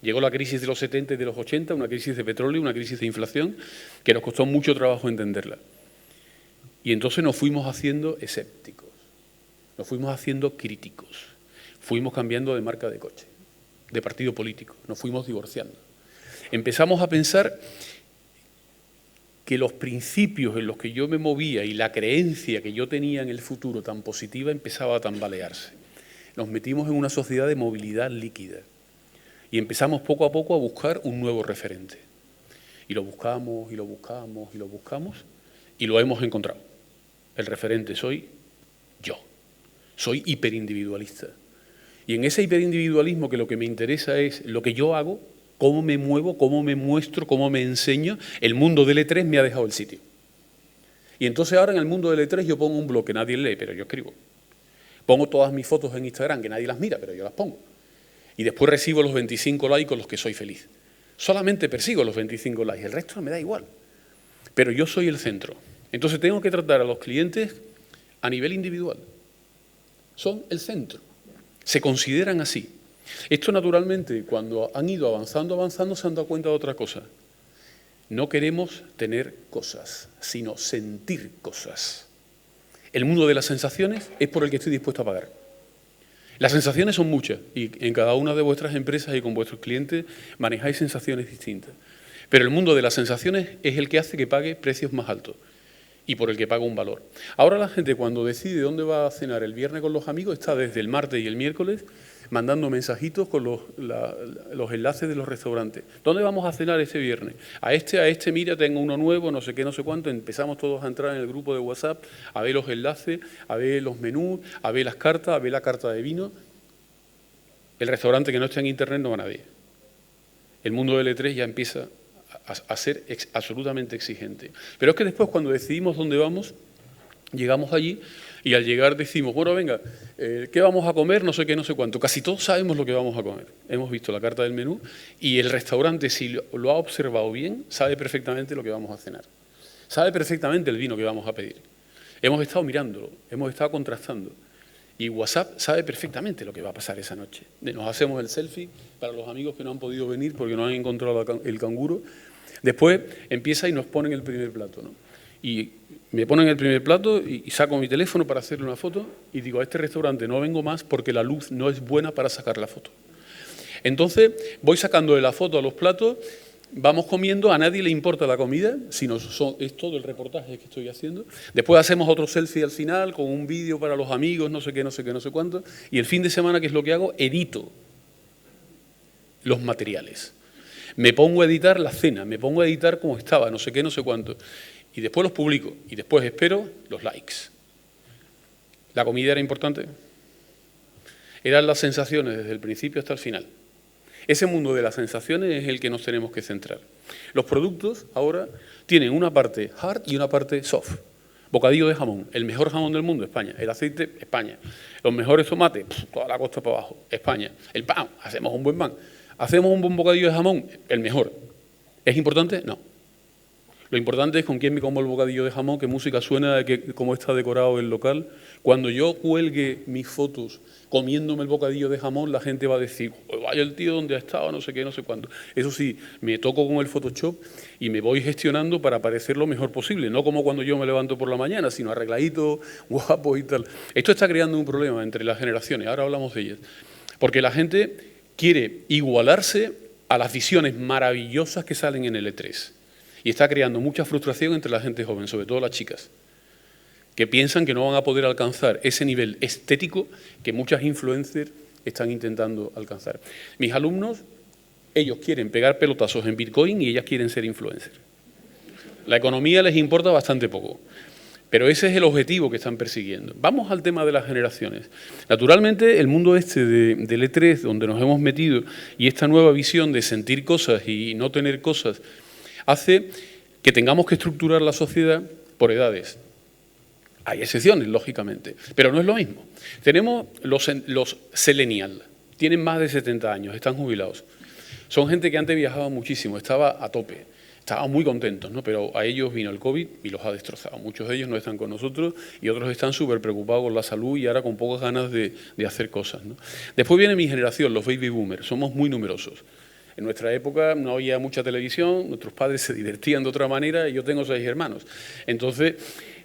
Llegó la crisis de los 70 y de los 80, una crisis de petróleo, una crisis de inflación, que nos costó mucho trabajo entenderla. Y entonces nos fuimos haciendo escépticos, nos fuimos haciendo críticos, fuimos cambiando de marca de coche, de partido político, nos fuimos divorciando. Empezamos a pensar que los principios en los que yo me movía y la creencia que yo tenía en el futuro tan positiva empezaba a tambalearse. Nos metimos en una sociedad de movilidad líquida y empezamos poco a poco a buscar un nuevo referente. Y lo buscamos, y lo buscamos, y lo buscamos, y lo hemos encontrado. El referente soy yo. Soy hiperindividualista. Y en ese hiperindividualismo que lo que me interesa es lo que yo hago, cómo me muevo, cómo me muestro, cómo me enseño, el mundo del E3 me ha dejado el sitio. Y entonces ahora en el mundo del E3 yo pongo un blog que nadie lee, pero yo escribo. Pongo todas mis fotos en Instagram, que nadie las mira, pero yo las pongo. Y después recibo los 25 likes con los que soy feliz. Solamente persigo los 25 likes, el resto me da igual. Pero yo soy el centro. Entonces tengo que tratar a los clientes a nivel individual. Son el centro. Se consideran así. Esto naturalmente, cuando han ido avanzando, se han dado cuenta de otra cosa. No queremos tener cosas, sino sentir cosas. El mundo de las sensaciones es por el que estoy dispuesto a pagar. Las sensaciones son muchas y en cada una de vuestras empresas y con vuestros clientes manejáis sensaciones distintas. Pero el mundo de las sensaciones es el que hace que pague precios más altos y por el que paga un valor. Ahora la gente cuando decide dónde va a cenar el viernes con los amigos está desde el martes y el miércoles mandando mensajitos con los enlaces de los restaurantes. ¿Dónde vamos a cenar este viernes? A este, mira, tengo uno nuevo, no sé qué, no sé cuánto. Empezamos todos a entrar en el grupo de WhatsApp, a ver los enlaces, a ver los menús, a ver las cartas, a ver la carta de vino. El restaurante que no está en internet no va a nadie. El mundo del E3 ya empieza a ser absolutamente exigente. Pero es que después, cuando decidimos dónde vamos, llegamos allí y al llegar decimos, bueno, venga, ¿qué vamos a comer? No sé qué, no sé cuánto. Casi todos sabemos lo que vamos a comer. Hemos visto la carta del menú y el restaurante, si lo ha observado bien, sabe perfectamente lo que vamos a cenar. Sabe perfectamente el vino que vamos a pedir. Hemos estado mirándolo, hemos estado contrastando. Y WhatsApp sabe perfectamente lo que va a pasar esa noche. Nos hacemos el selfie para los amigos que no han podido venir porque no han encontrado el canguro. Después empieza y nos ponen el primer plato, ¿no? Y me ponen el primer plato y saco mi teléfono para hacerle una foto y digo, a este restaurante no vengo más porque la luz no es buena para sacar la foto. Entonces voy sacándole la foto a los platos, vamos comiendo, a nadie le importa la comida, sino es todo el reportaje que estoy haciendo. Después hacemos otro selfie al final con un vídeo para los amigos, no sé qué, no sé qué, no sé cuánto. Y el fin de semana, ¿qué es lo que hago? Edito los materiales. Me pongo a editar la cena, me pongo a editar cómo estaba, no sé qué, no sé cuánto. Y después los publico y después espero los likes. ¿La comida era importante? Eran las sensaciones desde el principio hasta el final. Ese mundo de las sensaciones es el que nos tenemos que centrar. Los productos ahora tienen una parte hard y una parte soft. Bocadillo de jamón, el mejor jamón del mundo, España. El aceite, España. Los mejores tomates, toda la costa para abajo, España. El pan, hacemos un buen pan. Hacemos un buen bocadillo de jamón, el mejor. ¿Es importante? No. Lo importante es con quién me como el bocadillo de jamón, qué música suena, cómo está decorado el local. Cuando yo cuelgue mis fotos comiéndome el bocadillo de jamón, la gente va a decir, vaya el tío donde ha estado, no sé qué, no sé cuánto. Eso sí, me toco con el Photoshop y me voy gestionando para parecer lo mejor posible. No como cuando yo me levanto por la mañana, sino arregladito, guapo y tal. Esto está creando un problema entre las generaciones, ahora hablamos de ellas. Porque la gente quiere igualarse a las visiones maravillosas que salen en el E3. Y está creando mucha frustración entre la gente joven, sobre todo las chicas, que piensan que no van a poder alcanzar ese nivel estético que muchas influencers están intentando alcanzar. Mis alumnos, ellos quieren pegar pelotazos en Bitcoin y ellas quieren ser influencers. La economía les importa bastante poco, pero ese es el objetivo que están persiguiendo. Vamos al tema de las generaciones. Naturalmente, el mundo este del E3, donde nos hemos metido, y esta nueva visión de sentir cosas y no tener cosas, hace que tengamos que estructurar la sociedad por edades. Hay excepciones, lógicamente, pero no es lo mismo. Tenemos los Selenial, tienen más de 70 años, están jubilados. Son gente que antes viajaba muchísimo, estaba a tope, estaban muy contentos, ¿no? Pero a ellos vino el COVID y los ha destrozado. Muchos de ellos no están con nosotros y otros están súper preocupados por la salud y ahora con pocas ganas de hacer cosas, ¿no? Después viene mi generación, los baby boomers, somos muy numerosos. En nuestra época no había mucha televisión, nuestros padres se divertían de otra manera y yo tengo 6 hermanos. Entonces,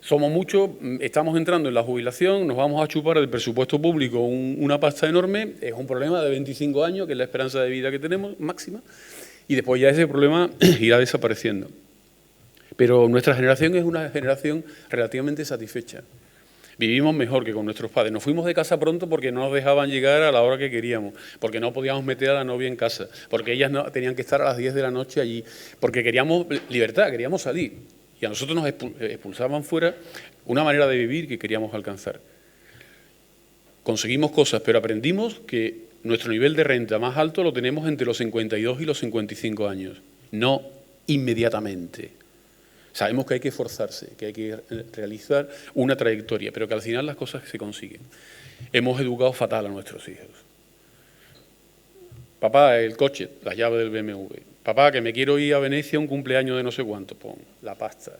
somos muchos, estamos entrando en la jubilación, nos vamos a chupar del presupuesto público una pasta enorme, es un problema de 25 años, que es la esperanza de vida que tenemos, máxima, y después ya ese problema irá desapareciendo. Pero nuestra generación es una generación relativamente satisfecha. Vivimos mejor que con nuestros padres. Nos fuimos de casa pronto porque no nos dejaban llegar a la hora que queríamos, porque no podíamos meter a la novia en casa, porque ellas no, tenían que estar a las 10 de la noche allí, porque queríamos libertad, queríamos salir. Y a nosotros nos expulsaban fuera una manera de vivir que queríamos alcanzar. Conseguimos cosas, pero aprendimos que nuestro nivel de renta más alto lo tenemos entre los 52 y los 55 años, no inmediatamente. Sabemos que hay que esforzarse, que hay que realizar una trayectoria, pero que al final las cosas se consiguen. Hemos educado fatal a nuestros hijos. Papá, el coche, la llave del BMW. Papá, que me quiero ir a Venecia a un cumpleaños de no sé cuánto, pon la pasta.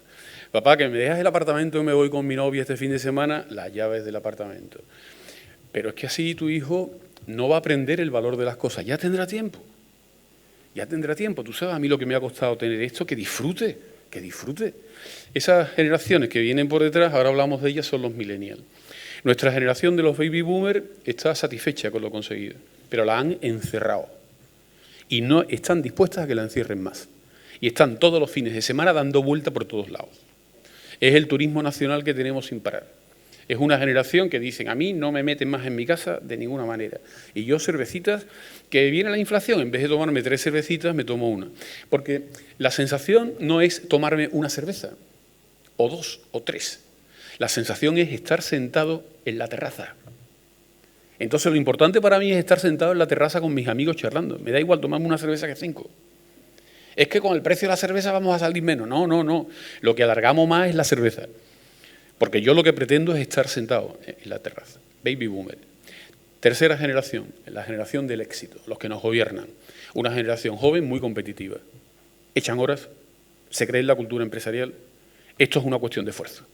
Papá, que me dejas el apartamento y me voy con mi novia este fin de semana, las llaves del apartamento. Pero es que así tu hijo no va a aprender el valor de las cosas, ya tendrá tiempo. Ya tendrá tiempo. Tú sabes a mí lo que me ha costado tener esto, que disfrute. Que disfrute. Esas generaciones que vienen por detrás, ahora hablamos de ellas, son los millennials. Nuestra generación de los baby boomers está satisfecha con lo conseguido, pero la han encerrado y no están dispuestas a que la encierren más. Y están todos los fines de semana dando vuelta por todos lados. Es el turismo nacional que tenemos sin parar. Es una generación que dicen, a mí no me meten más en mi casa de ninguna manera. Y yo cervecitas, que viene la inflación, en vez de tomarme 3 cervecitas, me tomo una. Porque la sensación no es tomarme una cerveza, o 2, o 3. La sensación es estar sentado en la terraza. Entonces lo importante para mí es estar sentado en la terraza con mis amigos charlando. Me da igual tomarme una cerveza que 5. Es que con el precio de la cerveza vamos a salir menos. No, no, no. Lo que alargamos más es la cerveza. Porque yo lo que pretendo es estar sentado en la terraza. Baby boomer. Tercera generación, la generación del éxito, los que nos gobiernan. Una generación joven muy competitiva. Echan horas, se cree en la cultura empresarial. Esto es una cuestión de esfuerzo.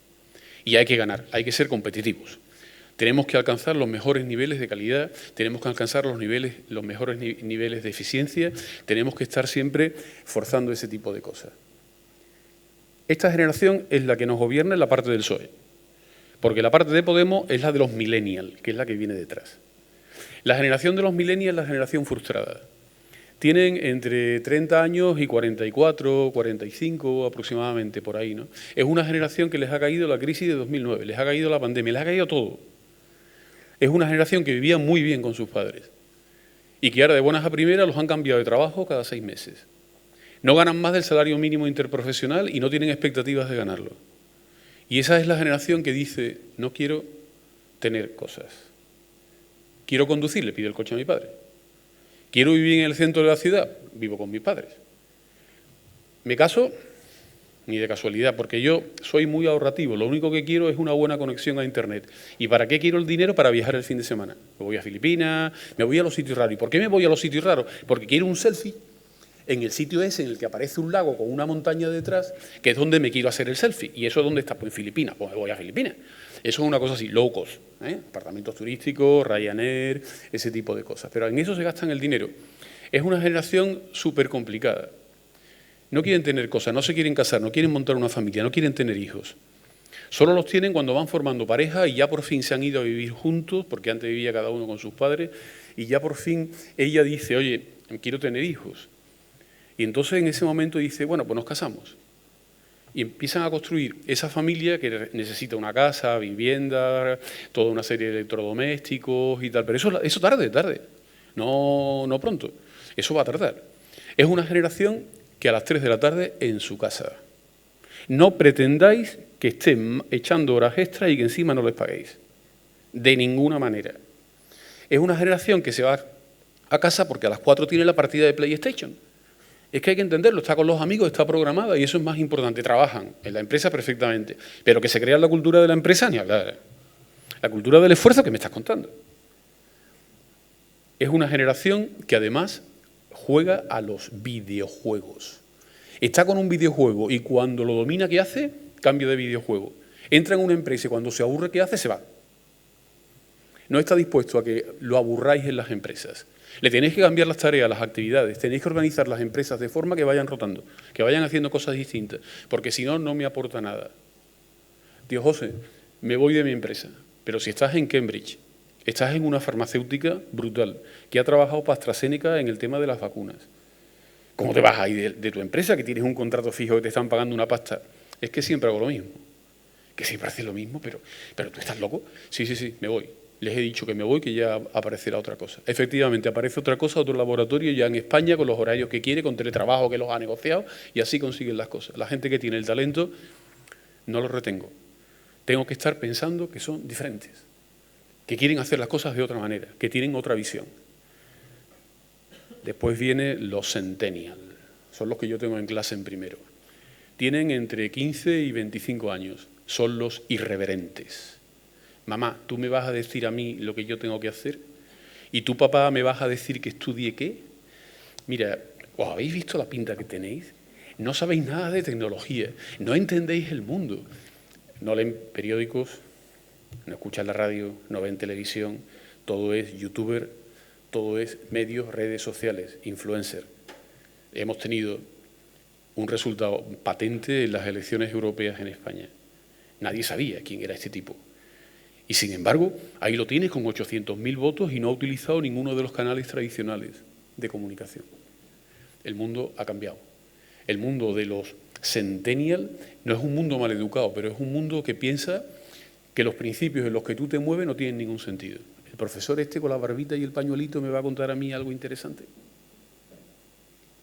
Y hay que ganar, hay que ser competitivos. Tenemos que alcanzar los mejores niveles de calidad, tenemos que alcanzar los mejores niveles de eficiencia, tenemos que estar siempre forzando ese tipo de cosas. Esta generación es la que nos gobierna en la parte del PSOE, porque la parte de Podemos es la de los millennials, que es la que viene detrás. La generación de los millennials es la generación frustrada. Tienen entre 30 años y 44, 45 aproximadamente, por ahí, ¿no? Es una generación que les ha caído la crisis de 2009, les ha caído la pandemia, les ha caído todo. Es una generación que vivía muy bien con sus padres y que ahora de buenas a primeras los han cambiado de trabajo cada 6 meses. No ganan más del salario mínimo interprofesional y no tienen expectativas de ganarlo. Y esa es la generación que dice, no quiero tener cosas. Quiero conducir, le pido el coche a mi padre. Quiero vivir en el centro de la ciudad, vivo con mis padres. Me caso, ni de casualidad, porque yo soy muy ahorrativo. Lo único que quiero es una buena conexión a Internet. ¿Y para qué quiero el dinero? Para viajar el fin de semana. Me voy a Filipinas, me voy a los sitios raros. ¿Y por qué me voy a los sitios raros? Porque quiero un selfie en el sitio ese en el que aparece un lago con una montaña detrás, que es donde me quiero hacer el selfie. ¿Y eso dónde está? Pues en Filipinas. Pues me voy a Filipinas. Eso es una cosa así, low cost, apartamentos turísticos, Ryanair, ese tipo de cosas. Pero en eso se gastan el dinero. Es una generación súper complicada. No quieren tener cosas, no se quieren casar, no quieren montar una familia, no quieren tener hijos. Solo los tienen cuando van formando pareja y ya por fin se han ido a vivir juntos, porque antes vivía cada uno con sus padres, y ya por fin ella dice, oye, quiero tener hijos. Y entonces en ese momento dice, bueno, pues nos casamos. Y empiezan a construir esa familia que necesita una casa, vivienda, toda una serie de electrodomésticos y tal. Pero eso tarde, no pronto. Eso va a tardar. Es una generación que a las 3 de la tarde en su casa. No pretendáis que estén echando horas extras y que encima no les paguéis. De ninguna manera. Es una generación que se va a casa porque a las 4 tiene la partida de PlayStation. Es que hay que entenderlo, está con los amigos, está programada y eso es más importante. Trabajan en la empresa perfectamente, pero que se crea la cultura de la empresa, ni hablar. La cultura del esfuerzo que me estás contando. Es una generación que además juega a los videojuegos. Está con un videojuego y cuando lo domina, ¿qué hace? Cambio de videojuego. Entra en una empresa y cuando se aburre, ¿qué hace? Se va. No está dispuesto a que lo aburráis en las empresas. Le tenéis que cambiar las tareas, las actividades, tenéis que organizar las empresas de forma que vayan rotando, que vayan haciendo cosas distintas, porque si no, no me aporta nada. Tío José, me voy de mi empresa, pero si estás en Cambridge, estás en una farmacéutica brutal, que ha trabajado para AstraZeneca en el tema de las vacunas. ¿Cómo te vas ahí de tu empresa, que tienes un contrato fijo, que te están pagando una pasta? Es que siempre hago lo mismo. Que siempre haces lo mismo, pero ¿tú estás loco? Sí, me voy. Les he dicho que me voy, que ya aparecerá otra cosa. Efectivamente, aparece otra cosa, otro laboratorio ya en España, con los horarios que quiere, con teletrabajo que los ha negociado, y así consiguen las cosas. La gente que tiene el talento, no lo retengo. Tengo que estar pensando que son diferentes, que quieren hacer las cosas de otra manera, que tienen otra visión. Después vienen los centennial, son los que yo tengo en clase en primero. Tienen entre 15 y 25 años, son los irreverentes. Mamá, ¿tú me vas a decir a mí lo que yo tengo que hacer? ¿Y tu papá me vas a decir que estudie qué? Mira, ¿os habéis visto la pinta que tenéis? No sabéis nada de tecnología, no entendéis el mundo. No leen periódicos, no escuchan la radio, no ven televisión, todo es youtuber, todo es medios, redes sociales, influencer. Hemos tenido un resultado patente en las elecciones europeas en España. Nadie sabía quién era este tipo. Y sin embargo, ahí lo tienes con 800.000 votos y no ha utilizado ninguno de los canales tradicionales de comunicación. El mundo ha cambiado. El mundo de los centennial no es un mundo maleducado, pero es un mundo que piensa que los principios en los que tú te mueves no tienen ningún sentido. El profesor este con la barbita y el pañuelito me va a contar a mí algo interesante.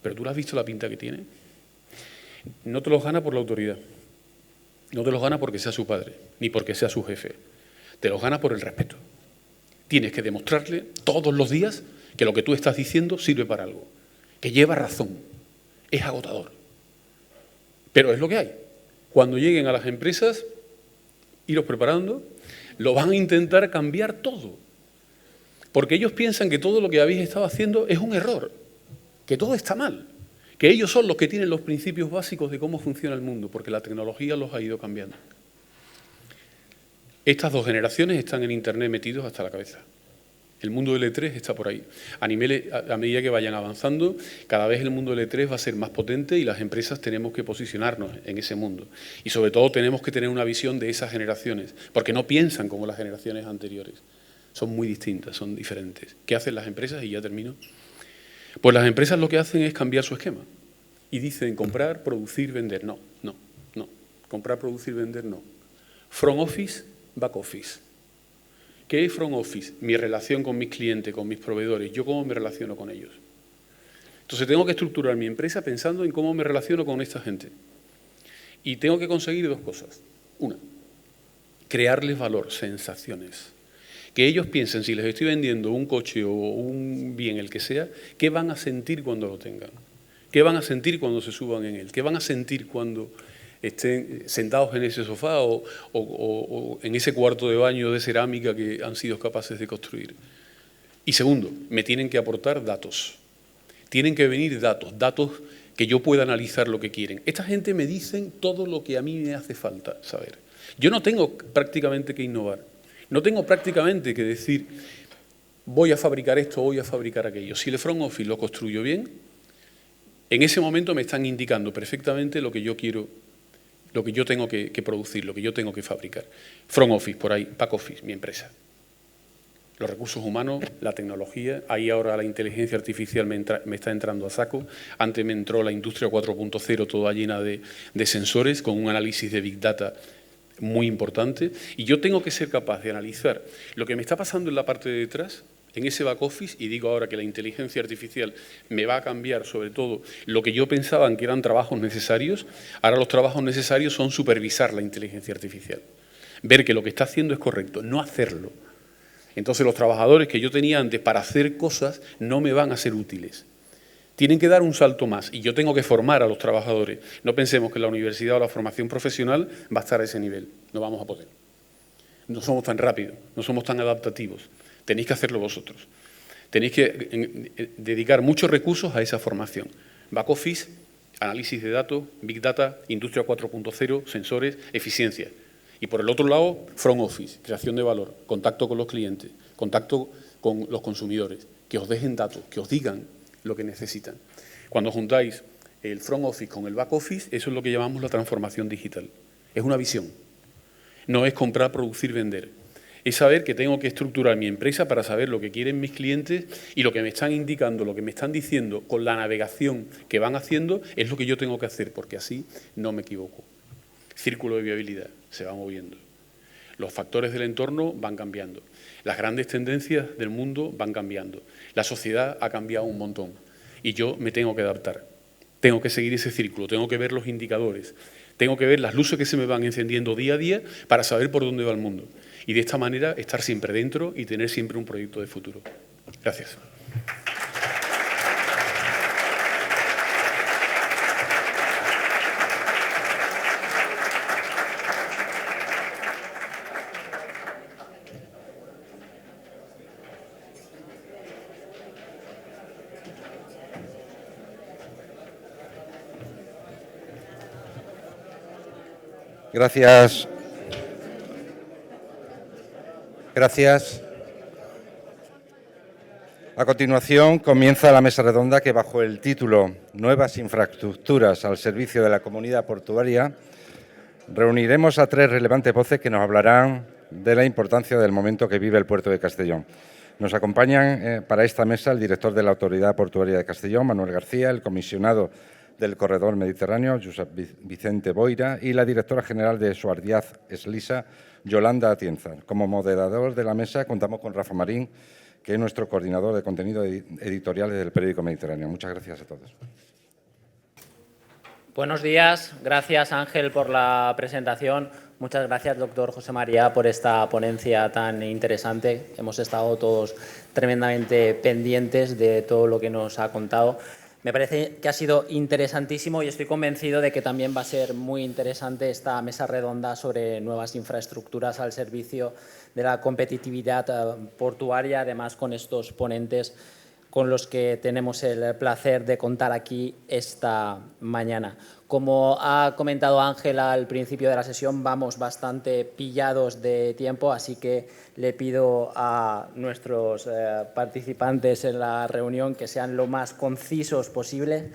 Pero tú le has visto la pinta que tiene. No te los gana por la autoridad. No te los gana porque sea su padre, ni porque sea su jefe. Te los gana por el respeto. Tienes que demostrarle todos los días que lo que tú estás diciendo sirve para algo, que lleva razón. Es agotador. Pero es lo que hay. Cuando lleguen a las empresas, iros preparando, lo van a intentar cambiar todo. Porque ellos piensan que todo lo que habéis estado haciendo es un error, que todo está mal, que ellos son los que tienen los principios básicos de cómo funciona el mundo, porque la tecnología los ha ido cambiando. Estas dos generaciones están en Internet metidos hasta la cabeza. El mundo del E3 está por ahí. A medida que vayan avanzando, cada vez el mundo del E3 va a ser más potente y las empresas tenemos que posicionarnos en ese mundo. Y sobre todo tenemos que tener una visión de esas generaciones, porque no piensan como las generaciones anteriores. Son muy distintas, son diferentes. ¿Qué hacen las empresas? Y ya termino. Pues las empresas lo que hacen es cambiar su esquema. Y dicen comprar, producir, vender. No. Comprar, producir, vender, no. Front office, back office. ¿Qué es front office? Mi relación con mis clientes, con mis proveedores. Yo cómo me relaciono con ellos. Entonces tengo que estructurar mi empresa pensando en cómo me relaciono con esta gente. Y tengo que conseguir dos cosas. Una, crearles valor, sensaciones. Que ellos piensen, si les estoy vendiendo un coche o un bien, el que sea, ¿qué van a sentir cuando lo tengan? ¿Qué van a sentir cuando se suban en él? ¿Qué van a sentir cuando estén sentados en ese sofá o en ese cuarto de baño de cerámica que han sido capaces de construir? Y segundo, me tienen que aportar datos. Tienen que venir datos que yo pueda analizar lo que quieren. Esta gente me dicen todo lo que a mí me hace falta saber. Yo no tengo prácticamente que innovar, no tengo prácticamente que decir voy a fabricar esto, voy a fabricar aquello. Si el front office lo construyo bien, en ese momento me están indicando perfectamente lo que yo quiero, lo que yo tengo que producir, lo que yo tengo que fabricar. Front office, por ahí, back office, mi empresa. Los recursos humanos, la tecnología, ahí ahora la inteligencia artificial me está entrando a saco. Antes me entró la industria 4.0 toda llena de sensores con un análisis de Big Data muy importante. Y yo tengo que ser capaz de analizar lo que me está pasando en la parte de detrás, en ese back office, y digo ahora que la inteligencia artificial me va a cambiar sobre todo lo que yo pensaba que eran trabajos necesarios. Ahora los trabajos necesarios son supervisar la inteligencia artificial. Ver que lo que está haciendo es correcto, no hacerlo. Entonces los trabajadores que yo tenía antes para hacer cosas no me van a ser útiles. Tienen que dar un salto más y yo tengo que formar a los trabajadores. No pensemos que la universidad o la formación profesional va a estar a ese nivel. No vamos a poder. No somos tan rápidos, no somos tan adaptativos. Tenéis que hacerlo vosotros. Tenéis que dedicar muchos recursos a esa formación. Back office, análisis de datos, Big Data, Industria 4.0, sensores, eficiencia. Y por el otro lado, front office, creación de valor, contacto con los clientes, contacto con los consumidores, que os dejen datos, que os digan lo que necesitan. Cuando juntáis el front office con el back office, eso es lo que llamamos la transformación digital. Es una visión. No es comprar, producir, vender. Es saber que tengo que estructurar mi empresa para saber lo que quieren mis clientes y lo que me están indicando, lo que me están diciendo con la navegación que van haciendo es lo que yo tengo que hacer, porque así no me equivoco. Círculo de viabilidad se va moviendo. Los factores del entorno van cambiando. Las grandes tendencias del mundo van cambiando. La sociedad ha cambiado un montón y yo me tengo que adaptar. Tengo que seguir ese círculo, tengo que ver los indicadores, tengo que ver las luces que se me van encendiendo día a día para saber por dónde va el mundo. Y de esta manera estar siempre dentro y tener siempre un proyecto de futuro. Gracias. Gracias. Gracias. A continuación comienza la mesa redonda que bajo el título Nuevas infraestructuras al servicio de la comunidad portuaria reuniremos a tres relevantes voces que nos hablarán de la importancia del momento que vive el puerto de Castellón. Nos acompañan para esta mesa el director de la Autoridad Portuaria de Castellón, Manuel García, el comisionado del Corredor Mediterráneo, Josep Vicente Boira, y la directora general de Suardiaz Eslisa, Yolanda Atienza. Como moderador de la mesa contamos con Rafa Marín, que es nuestro coordinador de contenido editoriales del periódico Mediterráneo. Muchas gracias a todos. Buenos días. Gracias, Ángel, por la presentación. Muchas gracias, doctor José María, por esta ponencia tan interesante. Hemos estado todos tremendamente pendientes de todo lo que nos ha contado. Me parece que ha sido interesantísimo y estoy convencido de que también va a ser muy interesante esta mesa redonda sobre nuevas infraestructuras al servicio de la competitividad portuaria, además con estos ponentes con los que tenemos el placer de contar aquí esta mañana. Como ha comentado Ángel al principio de la sesión, vamos bastante pillados de tiempo, así que le pido a nuestros participantes en la reunión que sean lo más concisos posible.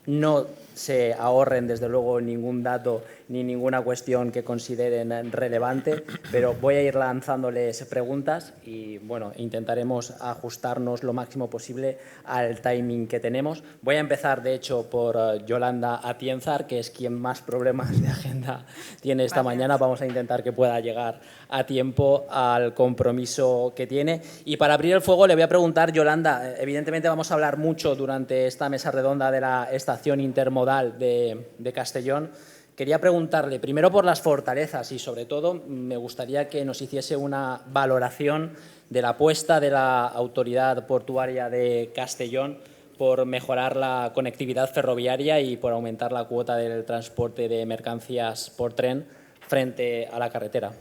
No se ahorren, desde luego, ningún dato ni ninguna cuestión que consideren relevante, pero voy a ir lanzándoles preguntas y, bueno, intentaremos ajustarnos lo máximo posible al timing que tenemos. Voy a empezar, de hecho, por Yolanda Atienzar, que es quien más problemas de agenda tiene esta mañana. Vamos a intentar que pueda llegar a tiempo al compromiso que tiene. Y para abrir el fuego le voy a preguntar, Yolanda, evidentemente vamos a hablar mucho durante esta mesa redonda de la estación intermodal de Castellón. Quería preguntarle primero por las fortalezas y, sobre todo, me gustaría que nos hiciese una valoración de la apuesta de la Autoridad Portuaria de Castellón por mejorar la conectividad ferroviaria y por aumentar la cuota del transporte de mercancías por tren frente a la carretera.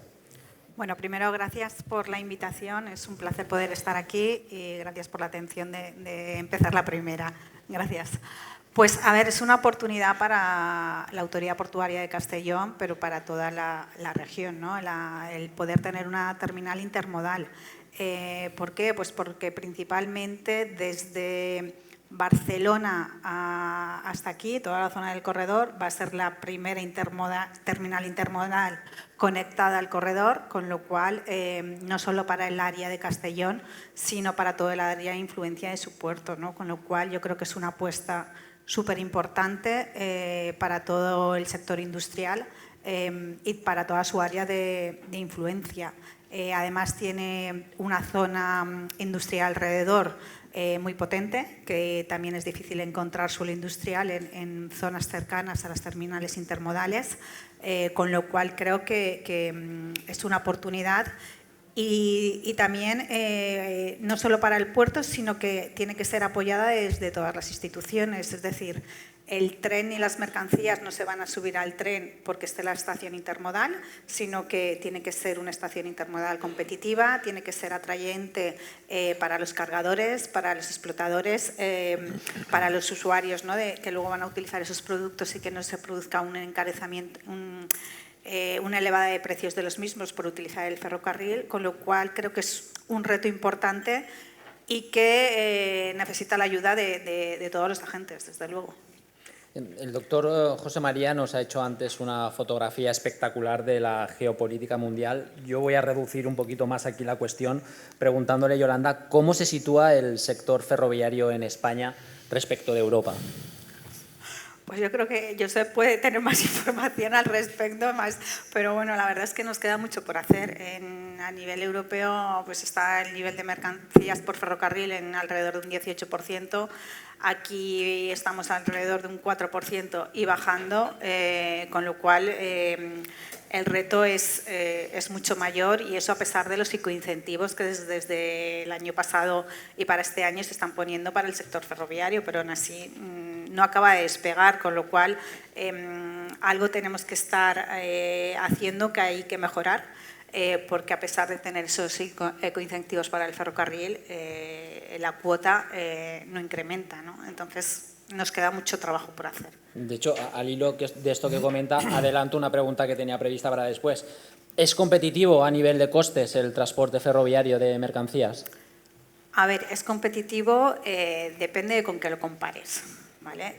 Bueno, primero, gracias por la invitación. Es un placer poder estar aquí y gracias por la atención de empezar la primera Gracias. Pues, a ver, es una oportunidad para la Autoridad Portuaria de Castellón, pero para toda la región, ¿no? El poder tener una terminal intermodal. ¿Por qué? Pues porque principalmente desde Barcelona hasta aquí, toda la zona del corredor, va a ser la primera terminal intermodal conectada al corredor, con lo cual no solo para el área de Castellón, sino para todo el área de influencia de su puerto, ¿no? Con lo cual yo creo que es una apuesta súper importante para todo el sector industrial y para toda su área de influencia. Además tiene una zona industrial alrededor muy potente, que también es difícil encontrar suelo industrial en zonas cercanas a las terminales intermodales, con lo cual creo que es una oportunidad y también no solo para el puerto, sino que tiene que ser apoyada desde todas las instituciones, es decir, el tren y las mercancías no se van a subir al tren porque esté la estación intermodal, sino que tiene que ser una estación intermodal competitiva, tiene que ser atrayente para los cargadores, para los explotadores, para los usuarios, ¿no? Que luego van a utilizar esos productos y que no se produzca un encarecimiento, una elevada de precios de los mismos por utilizar el ferrocarril, con lo cual creo que es un reto importante y que necesita la ayuda de todos los agentes, desde luego. El doctor José María nos ha hecho antes una fotografía espectacular de la geopolítica mundial. Yo voy a reducir un poquito más aquí la cuestión preguntándole a Yolanda cómo se sitúa el sector ferroviario en España respecto de Europa. Pues yo creo que Josep puede tener más información al respecto, pero bueno, la verdad es que nos queda mucho por hacer. A nivel europeo pues está el nivel de mercancías por ferrocarril en alrededor de un 18%, aquí estamos alrededor de un 4% y bajando, con lo cual el reto es mucho mayor y eso a pesar de los psicoincentivos que desde el año pasado y para este año se están poniendo para el sector ferroviario, pero aún así no acaba de despegar, con lo cual algo tenemos que estar haciendo que hay que mejorar, porque a pesar de tener esos ecoincentivos para el ferrocarril, la cuota no incrementa, ¿no? Entonces nos queda mucho trabajo por hacer. De hecho, al hilo de esto que comenta, adelanto una pregunta que tenía prevista para después. ¿Es competitivo a nivel de costes el transporte ferroviario de mercancías? A ver, es competitivo, depende de con qué lo compares, ¿vale?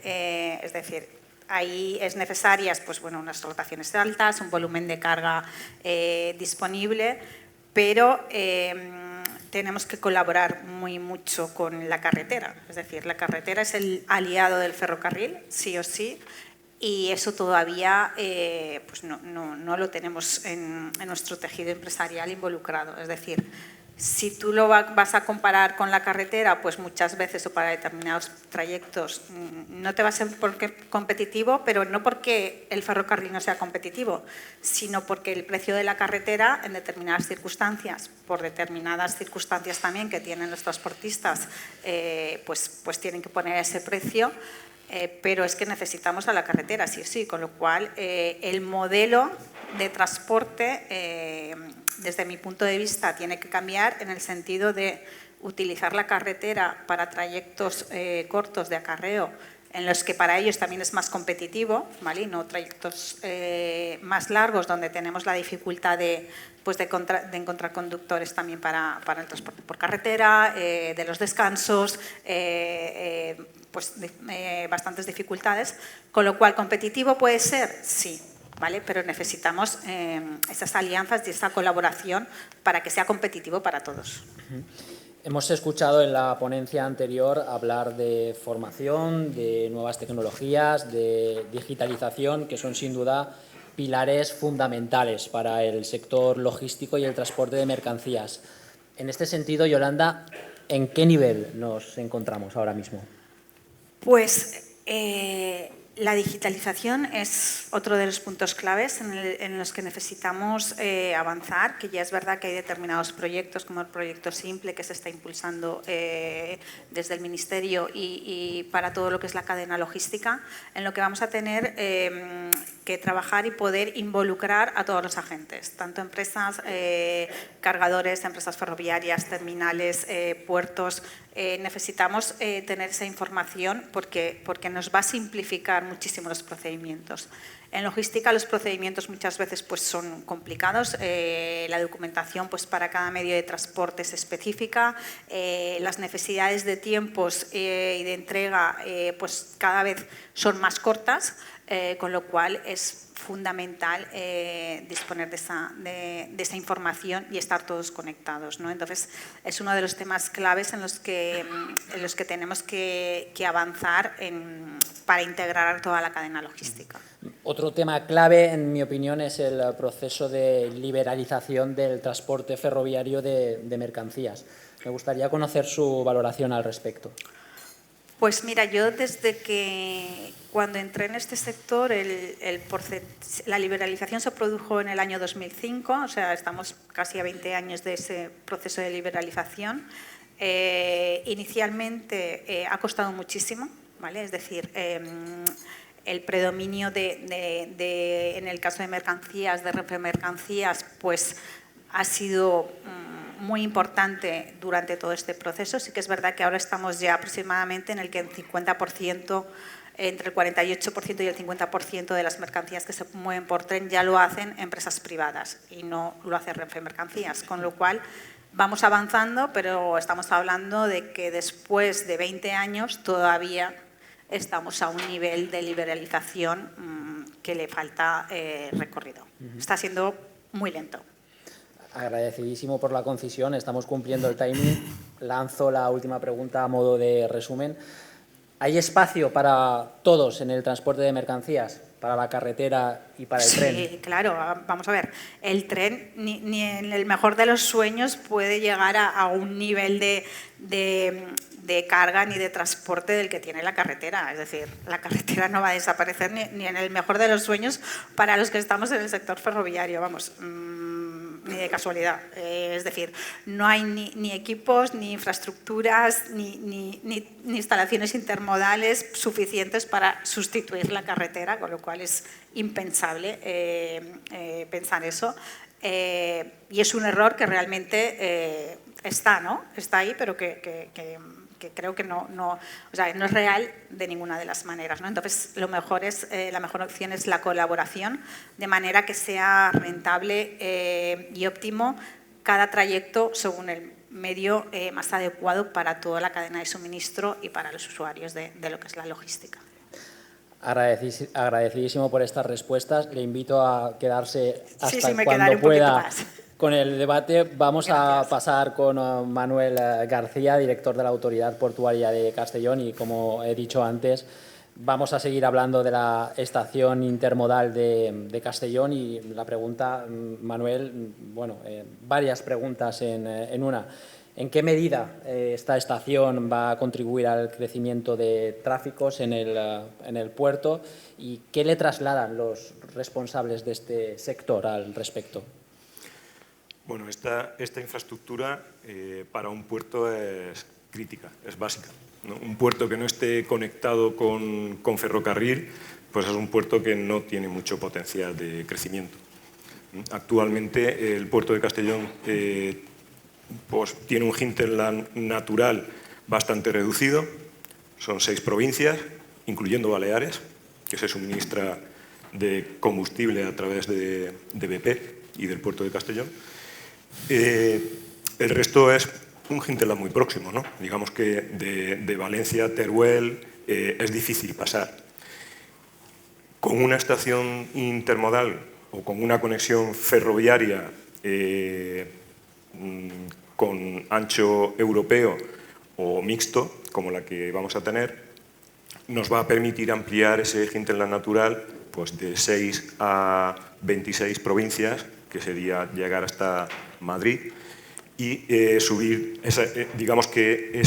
Es decir, ahí es necesarias pues, bueno, unas rotaciones altas, un volumen de carga disponible, pero tenemos que colaborar mucho con la carretera. Es decir, la carretera es el aliado del ferrocarril, sí o sí, y eso todavía pues no lo tenemos en nuestro tejido empresarial involucrado. Es decir, si tú lo vas a comparar con la carretera, pues muchas veces o para determinados trayectos no te va a ser competitivo, pero no porque el ferrocarril no sea competitivo, sino porque el precio de la carretera en determinadas circunstancias, por determinadas circunstancias también que tienen los transportistas, pues tienen que poner ese precio, pero es que necesitamos a la carretera, sí o sí, con lo cual el modelo de transporte desde mi punto de vista tiene que cambiar en el sentido de utilizar la carretera para trayectos cortos de acarreo en los que para ellos también es más competitivo, ¿vale? Y no trayectos más largos donde tenemos la dificultad de encontrar conductores también para el transporte por carretera, de los descansos, bastantes dificultades, con lo cual competitivo puede ser, sí, ¿vale? Pero necesitamos esas alianzas y esa colaboración para que sea competitivo para todos. Hemos escuchado en la ponencia anterior hablar de formación, de nuevas tecnologías, de digitalización, que son sin duda pilares fundamentales para el sector logístico y el transporte de mercancías. En este sentido, Yolanda, ¿en qué nivel nos encontramos ahora mismo? Pues la digitalización es otro de los puntos claves en los que necesitamos avanzar, que ya es verdad que hay determinados proyectos, como el proyecto Simple, que se está impulsando desde el Ministerio y para todo lo que es la cadena logística, en lo que vamos a tener que trabajar y poder involucrar a todos los agentes, tanto empresas, cargadores, empresas ferroviarias, terminales, puertos, necesitamos tener esa información porque nos va a simplificar muchísimo los procedimientos. En logística los procedimientos muchas veces pues, son complicados, la documentación pues, para cada medio de transporte es específica, las necesidades de tiempos y de entrega pues, cada vez son más cortas, con lo cual es fundamental disponer de esa información y estar todos conectados, ¿no? Entonces, es uno de los temas claves en los que tenemos que avanzar para integrar toda la cadena logística. Otro tema clave, en mi opinión, es el proceso de liberalización del transporte ferroviario de mercancías. Me gustaría conocer su valoración al respecto. Pues mira, yo desde que cuando entré en este sector, la liberalización se produjo en el año 2005, o sea, estamos casi a 20 años de ese proceso de liberalización. Inicialmente ha costado muchísimo, ¿vale? Es decir, el predominio en el caso de mercancías, de Renfe Mercancías, pues ha sido muy importante durante todo este proceso. Sí que es verdad que ahora estamos ya aproximadamente en el que el 50%, entre el 48% y el 50% de las mercancías que se mueven por tren ya lo hacen empresas privadas y no lo hace Renfe Mercancías, con lo cual vamos avanzando, pero estamos hablando de que después de 20 años todavía estamos a un nivel de liberalización que le falta recorrido. Está siendo muy lento. Agradecidísimo por la concisión, estamos cumpliendo el timing. Lanzo la última pregunta a modo de resumen. ¿Hay espacio para todos en el transporte de mercancías, para la carretera y para el tren? Sí, claro. Vamos a ver, el tren ni en el mejor de los sueños puede llegar a un nivel de carga ni de transporte del que tiene la carretera. Es decir, la carretera no va a desaparecer ni en el mejor de los sueños para los que estamos en el sector ferroviario, vamos, ni de casualidad. Es decir, no hay ni equipos, ni infraestructuras, ni instalaciones intermodales suficientes para sustituir la carretera, con lo cual es impensable pensar eso. Y es un error que realmente está, ¿no? Está ahí, pero que creo que no es real de ninguna de las maneras, ¿no? Entonces, la mejor opción es la colaboración, de manera que sea rentable y óptimo cada trayecto según el medio más adecuado para toda la cadena de suministro y para los usuarios de lo que es la logística. Agradecidísimo por estas respuestas. Le invito a quedarse hasta me cuando quedaré un pueda poquito más con el debate. Vamos a pasar con Manuel García, director de la Autoridad Portuaria de Castellón, y como he dicho antes, vamos a seguir hablando de la estación intermodal de Castellón. Y la pregunta, Manuel, bueno, varias preguntas en una. ¿En qué medida esta estación va a contribuir al crecimiento de tráficos en el puerto y qué le trasladan los responsables de este sector al respecto? Bueno, esta infraestructura para un puerto es crítica, es básica, ¿no? Un puerto que no esté conectado con ferrocarril, pues es un puerto que no tiene mucho potencial de crecimiento. Actualmente el puerto de Castellón pues tiene un hinterland natural bastante reducido, son 6 provincias, incluyendo Baleares, que se suministra de combustible a través de BP y del puerto de Castellón. El resto es un hinterland muy próximo, ¿no? Digamos que de Valencia a Teruel es difícil pasar. Con una estación intermodal o con una conexión ferroviaria con ancho europeo o mixto, como la que vamos a tener, nos va a permitir ampliar ese hinterland natural pues, de 6 a 26 provincias, que sería llegar hasta Madrid, y subir, digamos que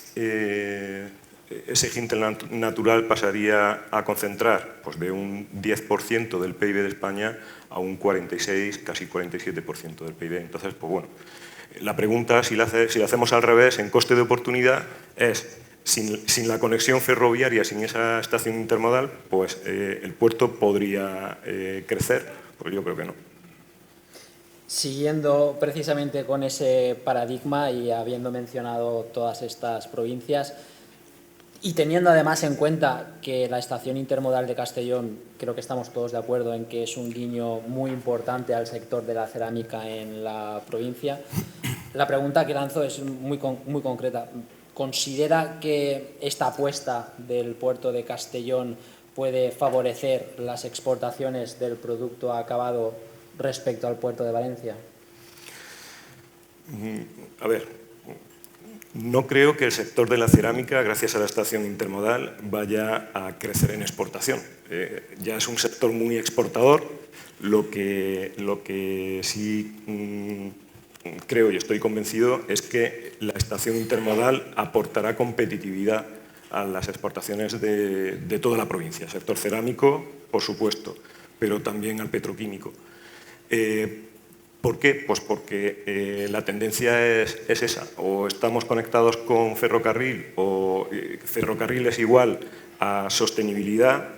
ese hinterland natural pasaría a concentrar pues, de un 10% del PIB de España a un 46, casi 47% del PIB. Entonces, pues bueno, la pregunta, si la hacemos al revés, en coste de oportunidad, es sin la conexión ferroviaria, sin esa estación intermodal, pues el puerto podría crecer. Pues yo creo que no. Siguiendo precisamente con ese paradigma y habiendo mencionado todas estas provincias y teniendo además en cuenta que la estación intermodal de Castellón, creo que estamos todos de acuerdo en que es un guiño muy importante al sector de la cerámica en la provincia, la pregunta que lanzo es muy concreta. ¿Considera que esta apuesta del puerto de Castellón puede favorecer las exportaciones del producto acabado respecto al puerto de Valencia? A ver, no creo que el sector de la cerámica, gracias a la estación intermodal, vaya a crecer en exportación. Ya es un sector muy exportador. Lo que sí creo y estoy convencido es que la estación intermodal aportará competitividad a las exportaciones de toda la provincia. Sector cerámico, por supuesto, pero también al petroquímico. ¿Por qué? Pues porque la tendencia es esa. O estamos conectados con ferrocarril, o ferrocarril es igual a sostenibilidad,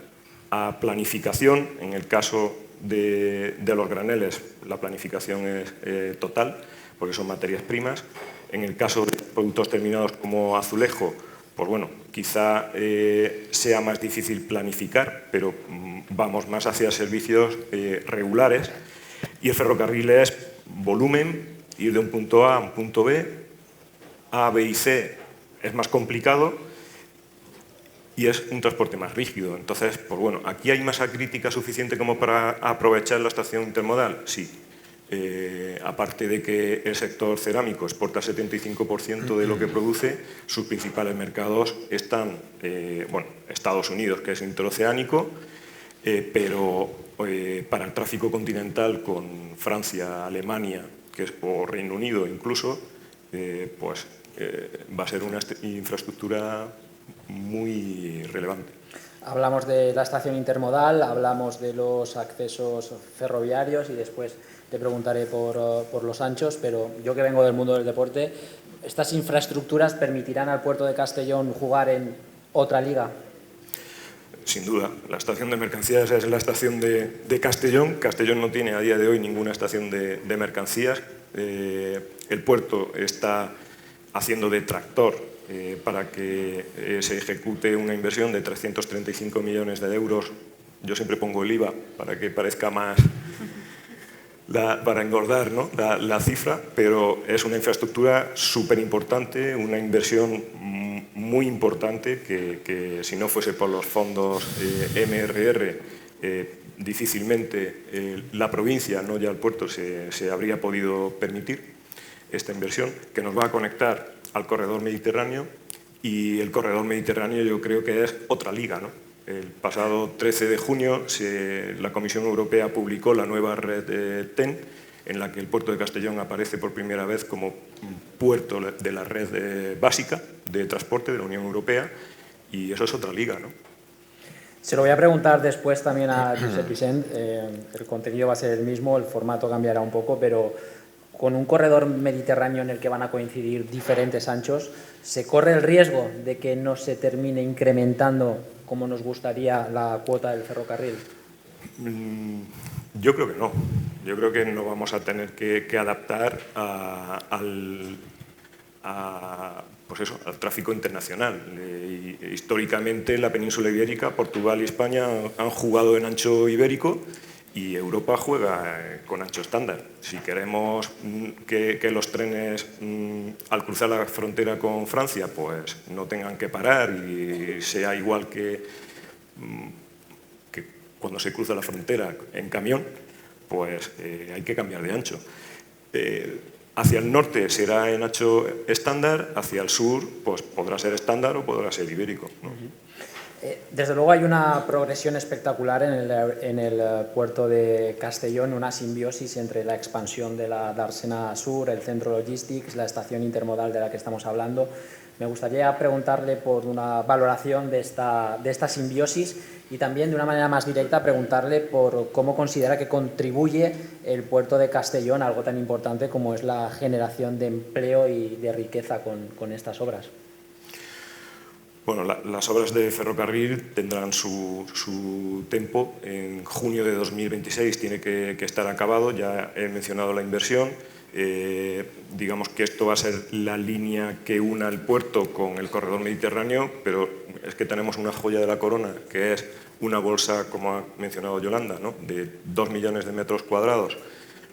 a planificación. En el caso de los graneles, la planificación es total, porque son materias primas. En el caso de productos terminados como azulejo, pues bueno, quizá sea más difícil planificar, pero vamos más hacia servicios regulares. Y el ferrocarril es volumen, ir de un punto A a un punto B. A, B y C es más complicado y es un transporte más rígido. Entonces, pues bueno, ¿aquí hay masa crítica suficiente como para aprovechar la estación intermodal? Sí. Aparte de que el sector cerámico exporta el 75% de lo que produce, sus principales mercados están, bueno, Estados Unidos, que es interoceánico, pero para el tráfico continental con Francia, Alemania o Reino Unido incluso, pues va a ser una infraestructura muy relevante. Hablamos de la estación intermodal, hablamos de los accesos ferroviarios y después te preguntaré por los anchos, pero yo que vengo del mundo del deporte, ¿estas infraestructuras permitirán al puerto de Castellón jugar en otra liga? Sin duda, la estación de mercancías es la estación de Castellón. Castellón no tiene a día de hoy ninguna estación de mercancías. El puerto está haciendo de tractor para que se ejecute una inversión de 335 millones de euros. Yo siempre pongo el IVA para que parezca más, para engordar, ¿no?, la cifra, pero es una infraestructura súper importante, una inversión muy importante que si no fuese por los fondos MRR, difícilmente la provincia, no ya el puerto, se habría podido permitir esta inversión, que nos va a conectar al corredor mediterráneo, y el corredor mediterráneo yo creo que es otra liga, ¿no? El pasado 13 de junio la Comisión Europea publicó la nueva red TEN, en la que el puerto de Castellón aparece por primera vez como puerto de la red básica de transporte de la Unión Europea, y eso es otra liga, ¿no? Se lo voy a preguntar después también a Josep Vicent. El contenido va a ser el mismo, el formato cambiará un poco, pero con un corredor mediterráneo en el que van a coincidir diferentes anchos, ¿se corre el riesgo de que no se termine incrementando como nos gustaría la cuota del ferrocarril? Yo creo que no. Yo creo que nos vamos a tener que adaptar al tráfico internacional. Históricamente, la península ibérica, Portugal y España han jugado en ancho ibérico, y Europa juega con ancho estándar. Si queremos que los trenes al cruzar la frontera con Francia pues no tengan que parar y sea igual que cuando se cruza la frontera en camión, pues hay que cambiar de ancho. Hacia el norte será en ancho estándar, hacia el sur pues podrá ser estándar o podrá ser ibérico, ¿no? Desde luego hay una progresión espectacular en el puerto de Castellón, una simbiosis entre la expansión de la Dársena Sur, el centro Logistics, la estación intermodal de la que estamos hablando. Me gustaría preguntarle por una valoración de esta simbiosis y también de una manera más directa preguntarle por cómo considera que contribuye el puerto de Castellón a algo tan importante como es la generación de empleo y de riqueza con estas obras. Bueno, las obras de ferrocarril tendrán su tiempo. En junio de 2026 tiene que estar acabado. Ya he mencionado la inversión. Digamos que esto va a ser la línea que una el puerto con el corredor mediterráneo, pero es que tenemos una joya de la corona, que es una bolsa, como ha mencionado Yolanda, ¿no?, de 2 millones de metros cuadrados.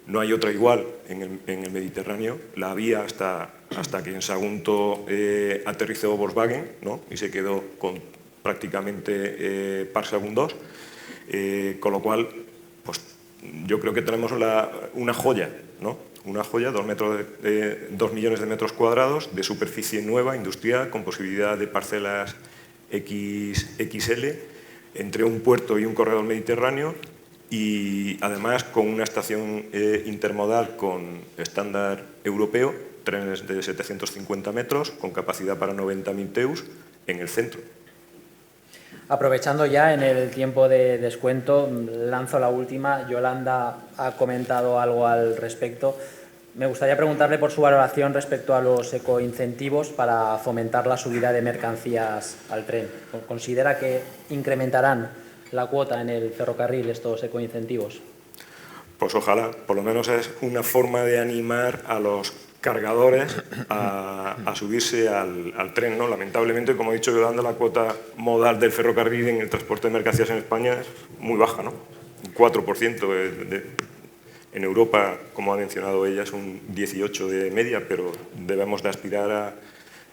No hay otra igual en el Mediterráneo. La había hasta que en Sagunto aterrizó Volkswagen, ¿no?, y se quedó con prácticamente Park Sagunt 2. Con lo cual, pues, yo creo que tenemos una joya, ¿no?, una joya, 2 millones de metros cuadrados de superficie nueva, industrial, con posibilidad de parcelas XL, entre un puerto y un corredor mediterráneo, y además con una estación intermodal con estándar europeo, trenes de 750 metros, con capacidad para 90.000 TEUs en el centro. Aprovechando ya en el tiempo de descuento, lanzo la última. Yolanda ha comentado algo al respecto. Me gustaría preguntarle por su valoración respecto a los ecoincentivos para fomentar la subida de mercancías al tren. ¿Considera que incrementarán la cuota en el ferrocarril estos ecoincentivos? Pues ojalá, por lo menos es una forma de animar a los cargadores a subirse al tren, ¿no? Lamentablemente, como ha dicho Yolanda, la cuota modal del ferrocarril en el transporte de mercancías en España es muy baja, ¿no? Un 4%. En Europa, como ha mencionado ella, es un 18% de media, pero debemos de aspirar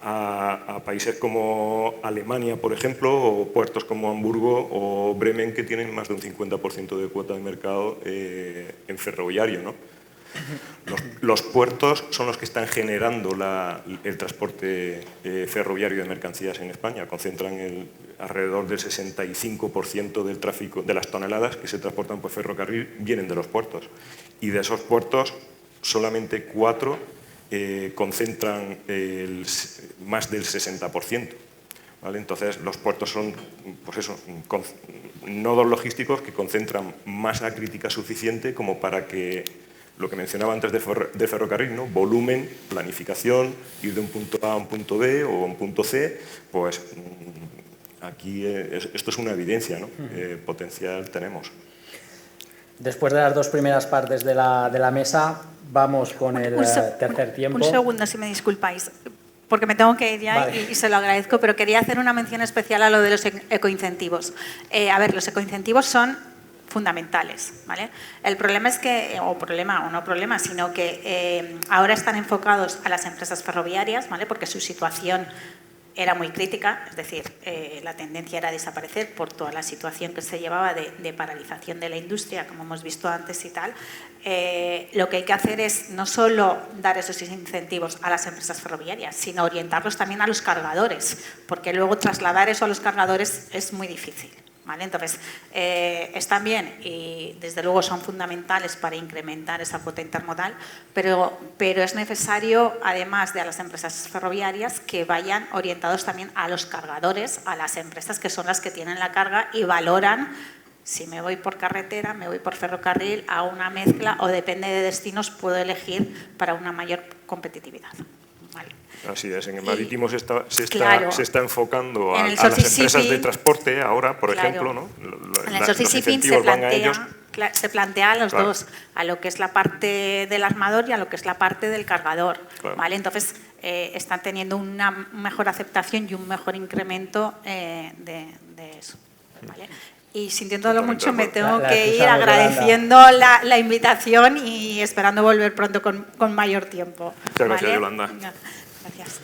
a países como Alemania, por ejemplo, o puertos como Hamburgo o Bremen, que tienen más de un 50% de cuota de mercado en ferroviario, ¿no? Los puertos son los que están generando el transporte ferroviario de mercancías en España. Concentran alrededor del 65% del tráfico, de las toneladas que se transportan por ferrocarril, vienen de los puertos. Y de esos puertos, solamente 4 concentran más del 60%. ¿Vale? Entonces, los puertos son, pues eso, nodos logísticos que concentran masa crítica suficiente como para que, lo que mencionaba antes de ferrocarril, ¿no?, volumen, planificación, ir de un punto A a un punto B o a un punto C, pues aquí esto es una evidencia, ¿no? Potencial tenemos. Después de las dos primeras partes de la mesa, vamos con el tercer tiempo. Un segundo, si me disculpáis, porque me tengo que ir ya. Vale. Y se lo agradezco, pero quería hacer una mención especial a lo de los ecoincentivos. A ver, los ecoincentivos son fundamentales, ¿vale? El problema es que, sino que ahora están enfocados a las empresas ferroviarias, ¿vale?, porque su situación era muy crítica, es decir, la tendencia era desaparecer por toda la situación que se llevaba de paralización de la industria, como hemos visto antes y tal. Lo que hay que hacer es no solo dar esos incentivos a las empresas ferroviarias, sino orientarlos también a los cargadores, porque luego trasladar eso a los cargadores es muy difícil. ¿Vale? Entonces, están bien y desde luego son fundamentales para incrementar esa cuota intermodal, pero es necesario, además de a las empresas ferroviarias, que vayan orientados también a los cargadores, a las empresas que son las que tienen la carga y valoran si me voy por carretera, me voy por ferrocarril, a una mezcla o depende de destinos puedo elegir para una mayor competitividad. ¿Vale? Así es, en el marítimo se está enfocando a las empresas de transporte ahora, por ejemplo, ¿no? En el Source Shipping se plantea a los dos, a lo que es la parte del armador y a lo que es la parte del cargador. Claro. ¿Vale? Entonces, están teniendo una mejor aceptación y un mejor incremento de eso. ¿Vale? Y sintiéndolo mucho, me tengo que ir agradeciendo la invitación y esperando volver pronto con mayor tiempo. Muchas gracias, Yolanda. Gracias.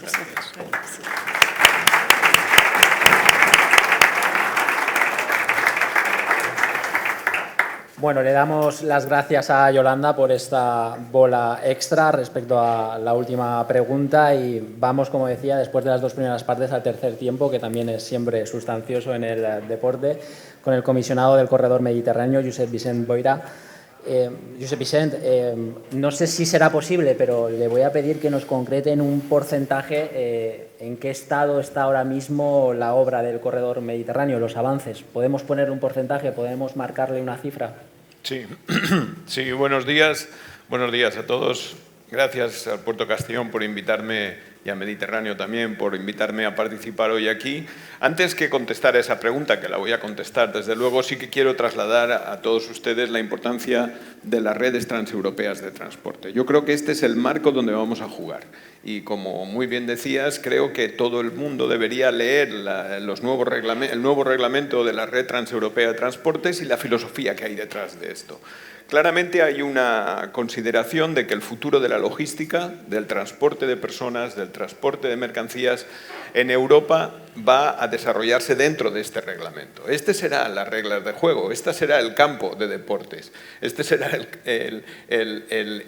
Bueno, le damos las gracias a Yolanda por esta bola extra respecto a la última pregunta y vamos, como decía, después de las dos primeras partes al tercer tiempo, que también es siempre sustancioso en el deporte, con el comisionado del Corredor Mediterráneo, Josep Vicent Boira. Josep Vicent, no sé si será posible, pero le voy a pedir que nos concrete en un porcentaje en qué estado está ahora mismo la obra del Corredor Mediterráneo, los avances. ¿Podemos ponerle un porcentaje? ¿Podemos marcarle una cifra? Sí, buenos días a todos. Gracias al Puerto Castellón por invitarme y a Mediterráneo también por invitarme a participar hoy aquí. Antes que contestar a esa pregunta, que la voy a contestar, desde luego sí que quiero trasladar a todos ustedes la importancia de las redes transeuropeas de transporte. Yo creo que este es el marco donde vamos a jugar. Y como muy bien decías, creo que todo el mundo debería leer el nuevo reglamento de la Red Transeuropea de Transportes y la filosofía que hay detrás de esto. Claramente hay una consideración de que el futuro de la logística, del transporte de personas, del transporte de mercancías en Europa va a desarrollarse dentro de este reglamento. Este será las reglas de juego, este será el campo de deportes, este será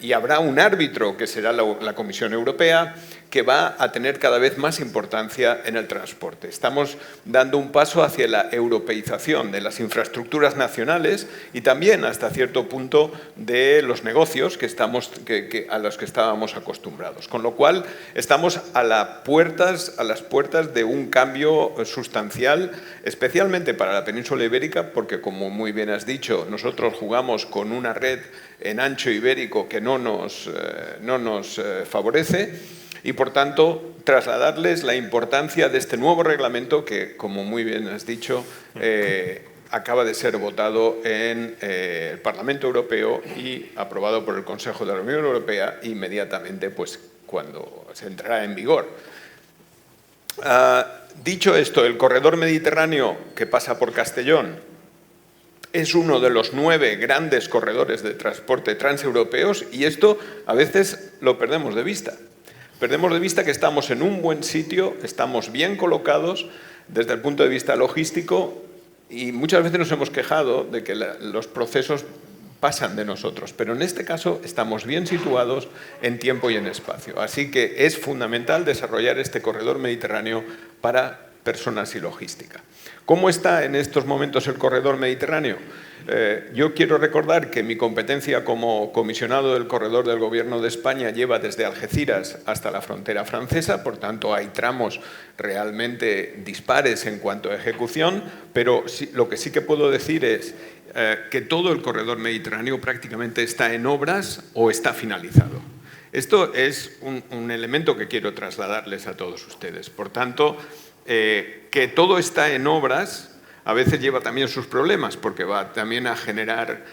y habrá un árbitro que será la Comisión Europea, que va a tener cada vez más importancia en el transporte. Estamos dando un paso hacia la europeización de las infraestructuras nacionales y también, hasta cierto punto, de los negocios a los que estábamos acostumbrados. Con lo cual, estamos a las puertas de un cambio sustancial, especialmente para la península ibérica, porque, como muy bien has dicho, nosotros jugamos con una red en ancho ibérico que no nos favorece. Y, por tanto, trasladarles la importancia de este nuevo reglamento que, como muy bien has dicho, acaba de ser votado en el Parlamento Europeo y aprobado por el Consejo de la Unión Europea inmediatamente, pues, cuando se entrará en vigor. Dicho esto, el corredor mediterráneo que pasa por Castellón es uno de los 9 grandes corredores de transporte transeuropeos y esto a veces lo perdemos de vista. Perdemos de vista que estamos en un buen sitio, estamos bien colocados desde el punto de vista logístico y muchas veces nos hemos quejado de que los procesos pasan de nosotros, pero en este caso estamos bien situados en tiempo y en espacio. Así que es fundamental desarrollar este corredor mediterráneo para personas y logística. ¿Cómo está en estos momentos el corredor mediterráneo? Yo quiero recordar que mi competencia como comisionado del corredor del Gobierno de España lleva desde Algeciras hasta la frontera francesa, por tanto hay tramos realmente dispares en cuanto a ejecución, pero lo que sí que puedo decir es que todo el corredor mediterráneo prácticamente está en obras o está finalizado. Esto es un elemento que quiero trasladarles a todos ustedes. Por tanto, que todo está en obras a veces lleva también sus problemas porque va también a generar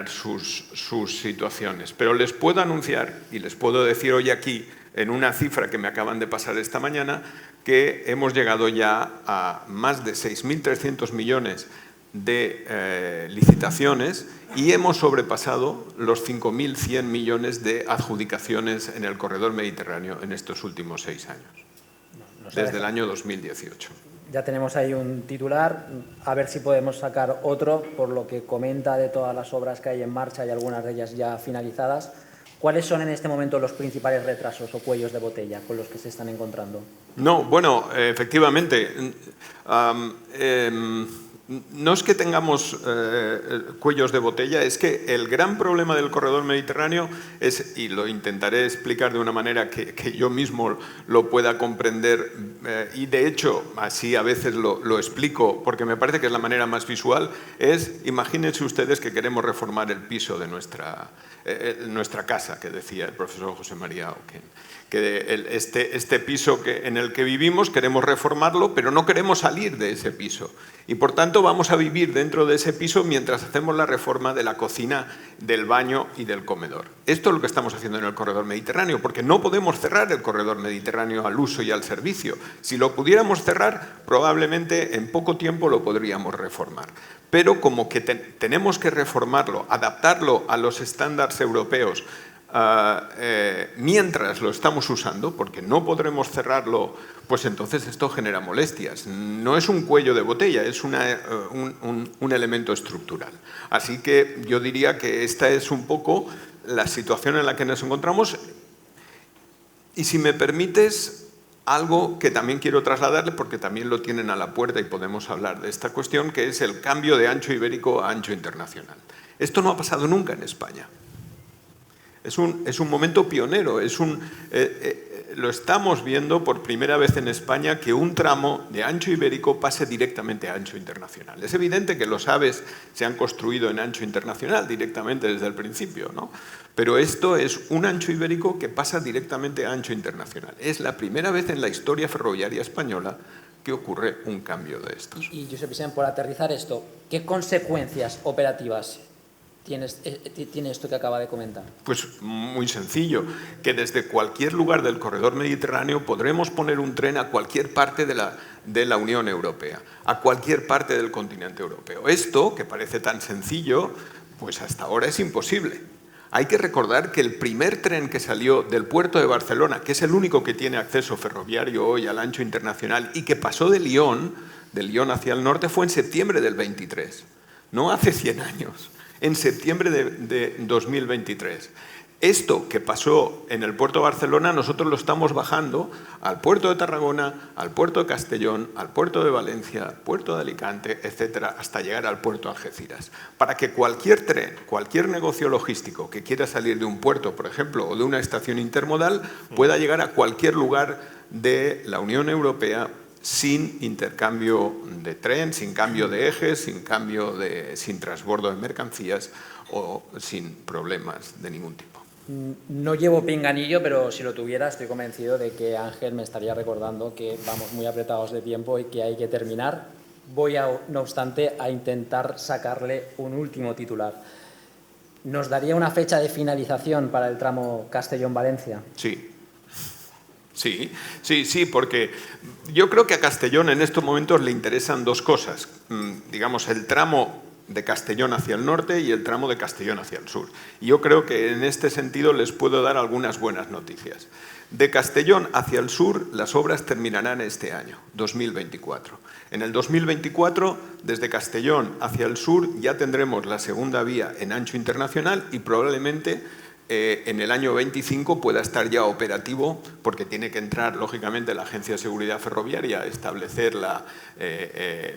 sus situaciones. Pero les puedo anunciar y les puedo decir hoy aquí, en una cifra que me acaban de pasar esta mañana, que hemos llegado ya a más de 6.300 millones de licitaciones y hemos sobrepasado los 5.100 millones de adjudicaciones en el corredor mediterráneo en estos últimos 6 años, desde el año 2018. Ya tenemos ahí un titular, a ver si podemos sacar otro, por lo que comenta de todas las obras que hay en marcha y algunas de ellas ya finalizadas. ¿Cuáles son en este momento los principales retrasos o cuellos de botella con los que se están encontrando? No, bueno, efectivamente, no es que tengamos cuellos de botella, es que el gran problema del corredor mediterráneo es, y lo intentaré explicar de una manera que yo mismo lo pueda comprender, y de hecho así a veces lo explico porque me parece que es la manera más visual, es, imagínense ustedes que queremos reformar el piso de nuestra casa, que decía el profesor José María Oquén, que este piso en el que vivimos queremos reformarlo, pero no queremos salir de ese piso. Y por tanto vamos a vivir dentro de ese piso mientras hacemos la reforma de la cocina, del baño y del comedor. Esto es lo que estamos haciendo en el corredor mediterráneo, porque no podemos cerrar el corredor mediterráneo al uso y al servicio. Si lo pudiéramos cerrar, probablemente en poco tiempo lo podríamos reformar. Pero como que tenemos que reformarlo, adaptarlo a los estándares europeos, mientras lo estamos usando, porque no podremos cerrarlo, pues entonces esto genera molestias. No es un cuello de botella, es un elemento estructural. Así que yo diría que esta es un poco la situación en la que nos encontramos. Y si me permites, algo que también quiero trasladarle, porque también lo tienen a la puerta y podemos hablar de esta cuestión, que es el cambio de ancho ibérico a ancho internacional. Esto no ha pasado nunca en España. Es un momento pionero, lo estamos viendo por primera vez en España que un tramo de ancho ibérico pase directamente a ancho internacional. Es evidente que los AVEs se han construido en ancho internacional directamente desde el principio, ¿no? Pero esto es un ancho ibérico que pasa directamente a ancho internacional. Es la primera vez en la historia ferroviaria española que ocurre un cambio de estos. Y Josep Vicent, por aterrizar esto, ¿qué consecuencias operativas tiene esto que acaba de comentar? Pues muy sencillo, que desde cualquier lugar del corredor mediterráneo podremos poner un tren a cualquier parte de la Unión Europea, a cualquier parte del continente europeo. Esto, que parece tan sencillo, pues hasta ahora es imposible. Hay que recordar que el primer tren que salió del puerto de Barcelona, que es el único que tiene acceso ferroviario hoy al ancho internacional y que pasó de Lyon hacia el norte, fue en septiembre del 23, no hace 100 años. En septiembre de 2023. Esto que pasó en el puerto de Barcelona, nosotros lo estamos bajando al puerto de Tarragona, al puerto de Castellón, al puerto de Valencia, al puerto de Alicante, etcétera, hasta llegar al puerto de Algeciras. Para que cualquier tren, cualquier negocio logístico que quiera salir de un puerto, por ejemplo, o de una estación intermodal, pueda llegar a cualquier lugar de la Unión Europea sin intercambio de tren, sin cambio de ejes, sin transbordo de mercancías o sin problemas de ningún tipo. No llevo pinganillo, pero si lo tuviera estoy convencido de que Ángel me estaría recordando que vamos muy apretados de tiempo y que hay que terminar. Voy, no obstante, a intentar sacarle un último titular. ¿Nos daría una fecha de finalización para el tramo Castellón-Valencia? Sí, porque yo creo que a Castellón en estos momentos le interesan dos cosas. Digamos, el tramo de Castellón hacia el norte y el tramo de Castellón hacia el sur. Y yo creo que en este sentido les puedo dar algunas buenas noticias. De Castellón hacia el sur, las obras terminarán este año, 2024. En el 2024, desde Castellón hacia el sur, ya tendremos la segunda vía en ancho internacional y probablemente en el año 25 pueda estar ya operativo, porque tiene que entrar, lógicamente, la Agencia de Seguridad Ferroviaria a establecer la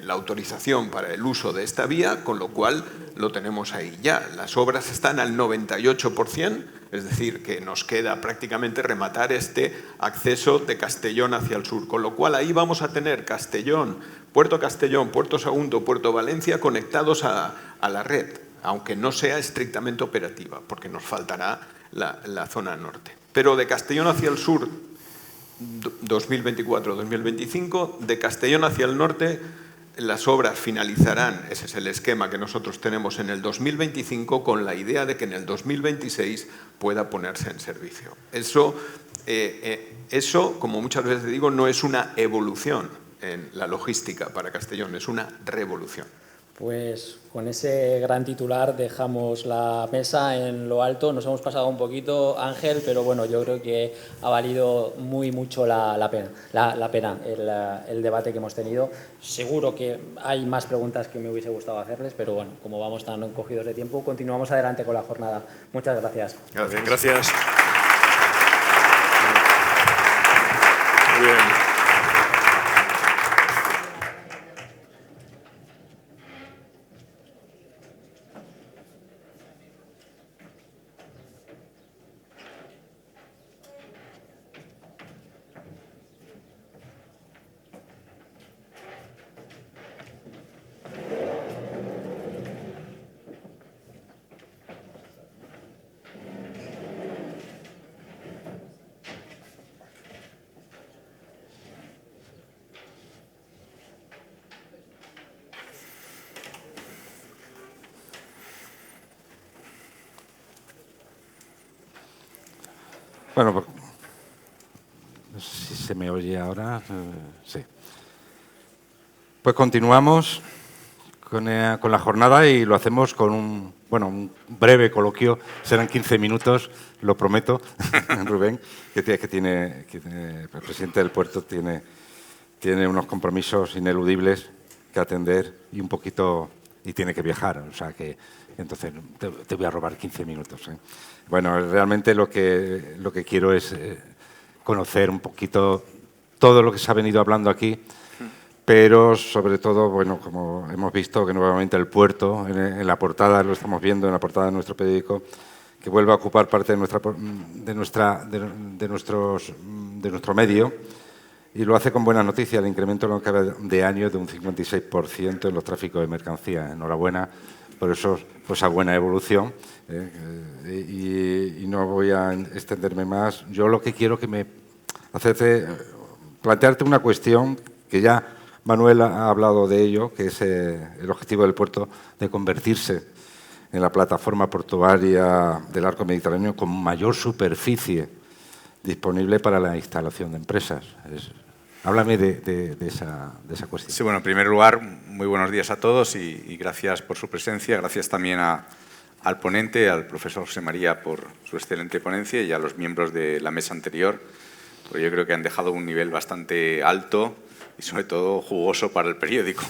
autorización para el uso de esta vía, con lo cual lo tenemos ahí ya. Las obras están al 98%, es decir, que nos queda prácticamente rematar este acceso de Castellón hacia el sur, con lo cual ahí vamos a tener Castellón, Puerto Sagunto, Puerto Valencia conectados a la red, aunque no sea estrictamente operativa, porque nos faltará la zona norte. Pero de Castellón hacia el sur, 2024-2025, de Castellón hacia el norte, las obras finalizarán, ese es el esquema que nosotros tenemos, en el 2025, con la idea de que en el 2026 pueda ponerse en servicio. Eso, como muchas veces digo, no es una evolución en la logística para Castellón, es una revolución. Pues con ese gran titular dejamos la mesa en lo alto. Nos hemos pasado un poquito, Ángel, pero bueno, yo creo que ha valido mucho la pena el debate que hemos tenido. Seguro que hay más preguntas que me hubiese gustado hacerles, pero bueno, como vamos tan cogidos de tiempo, continuamos adelante con la jornada. Muchas gracias. Gracias. Muy bien. Bueno, no sé si se me oye ahora. Sí. Pues continuamos con la jornada y lo hacemos con un breve coloquio. Serán 15 minutos, lo prometo, Rubén, que el presidente del puerto tiene unos compromisos ineludibles que atender y tiene que viajar. O sea que entonces te voy a robar 15 minutos. Bueno, realmente lo que quiero es conocer un poquito todo lo que se ha venido hablando aquí, pero sobre todo, bueno, como hemos visto que nuevamente el puerto, en la portada, lo estamos viendo en la portada de nuestro periódico, que vuelve a ocupar parte de nuestros de nuestro medio, y lo hace con buenas noticias. El incremento en lo que va de año es de un 56% en los tráficos de mercancías. Enhorabuena por eso, pues, esa buena evolución. Y no voy a extenderme más. Yo lo que quiero que me plantearte una cuestión que ya Manuel ha hablado de ello, que es el objetivo del puerto de convertirse en la plataforma portuaria del arco mediterráneo con mayor superficie disponible para la instalación de empresas. Háblame de esa cuestión. Sí, bueno, en primer lugar, muy buenos días a todos y gracias por su presencia. Gracias también al ponente, al profesor José María, por su excelente ponencia y a los miembros de la mesa anterior, porque yo creo que han dejado un nivel bastante alto y sobre todo jugoso para el periódico.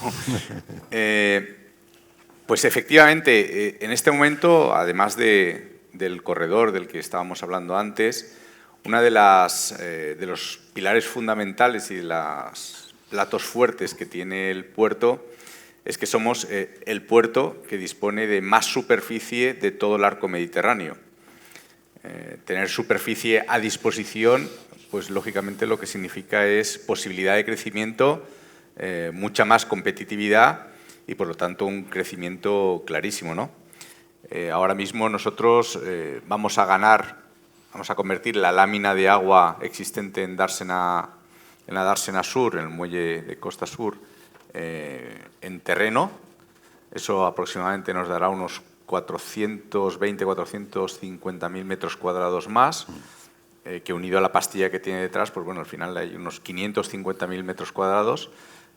Pues efectivamente, en este momento, además del corredor del que estábamos hablando antes, una de los pilares fundamentales y de los platos fuertes que tiene el puerto es que somos el puerto que dispone de más superficie de todo el arco mediterráneo. Tener superficie a disposición, pues lógicamente lo que significa es posibilidad de crecimiento, mucha más competitividad y por lo tanto un crecimiento clarísimo, ¿no? Ahora mismo nosotros vamos a convertir la lámina de agua existente en la Dársena Sur, en el muelle de Costa Sur, en terreno. Eso aproximadamente nos dará unos 420-450.000 metros cuadrados más, que unido a la pastilla que tiene detrás, pues bueno, al final hay unos 550.000 metros cuadrados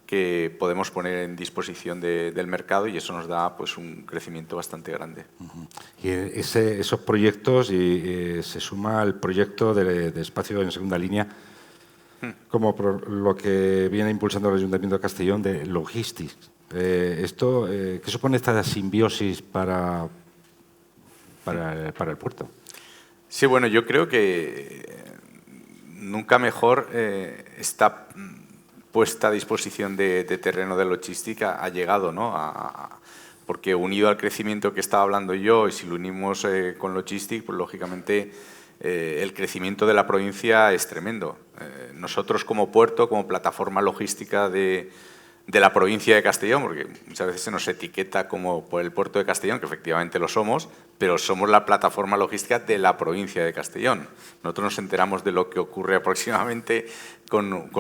que podemos poner en disposición del mercado y eso nos da pues un crecimiento bastante grande. Y esos proyectos, se suma al proyecto de espacio en segunda línea, como lo que viene impulsando el Ayuntamiento de Castellón de Logistics. ¿Qué supone esta simbiosis para el puerto? Sí, bueno, yo creo que nunca mejor está puesta a disposición de terreno de logística ha llegado, ¿no? Porque unido al crecimiento que estaba hablando yo, y si lo unimos con Logistics, pues lógicamente el crecimiento de la provincia es tremendo. Nosotros como puerto, como plataforma logística de la provincia de Castellón, porque muchas veces se nos etiqueta como por el puerto de Castellón, que efectivamente lo somos, pero somos la plataforma logística de la provincia de Castellón. Nosotros nos enteramos de lo que ocurre aproximadamente con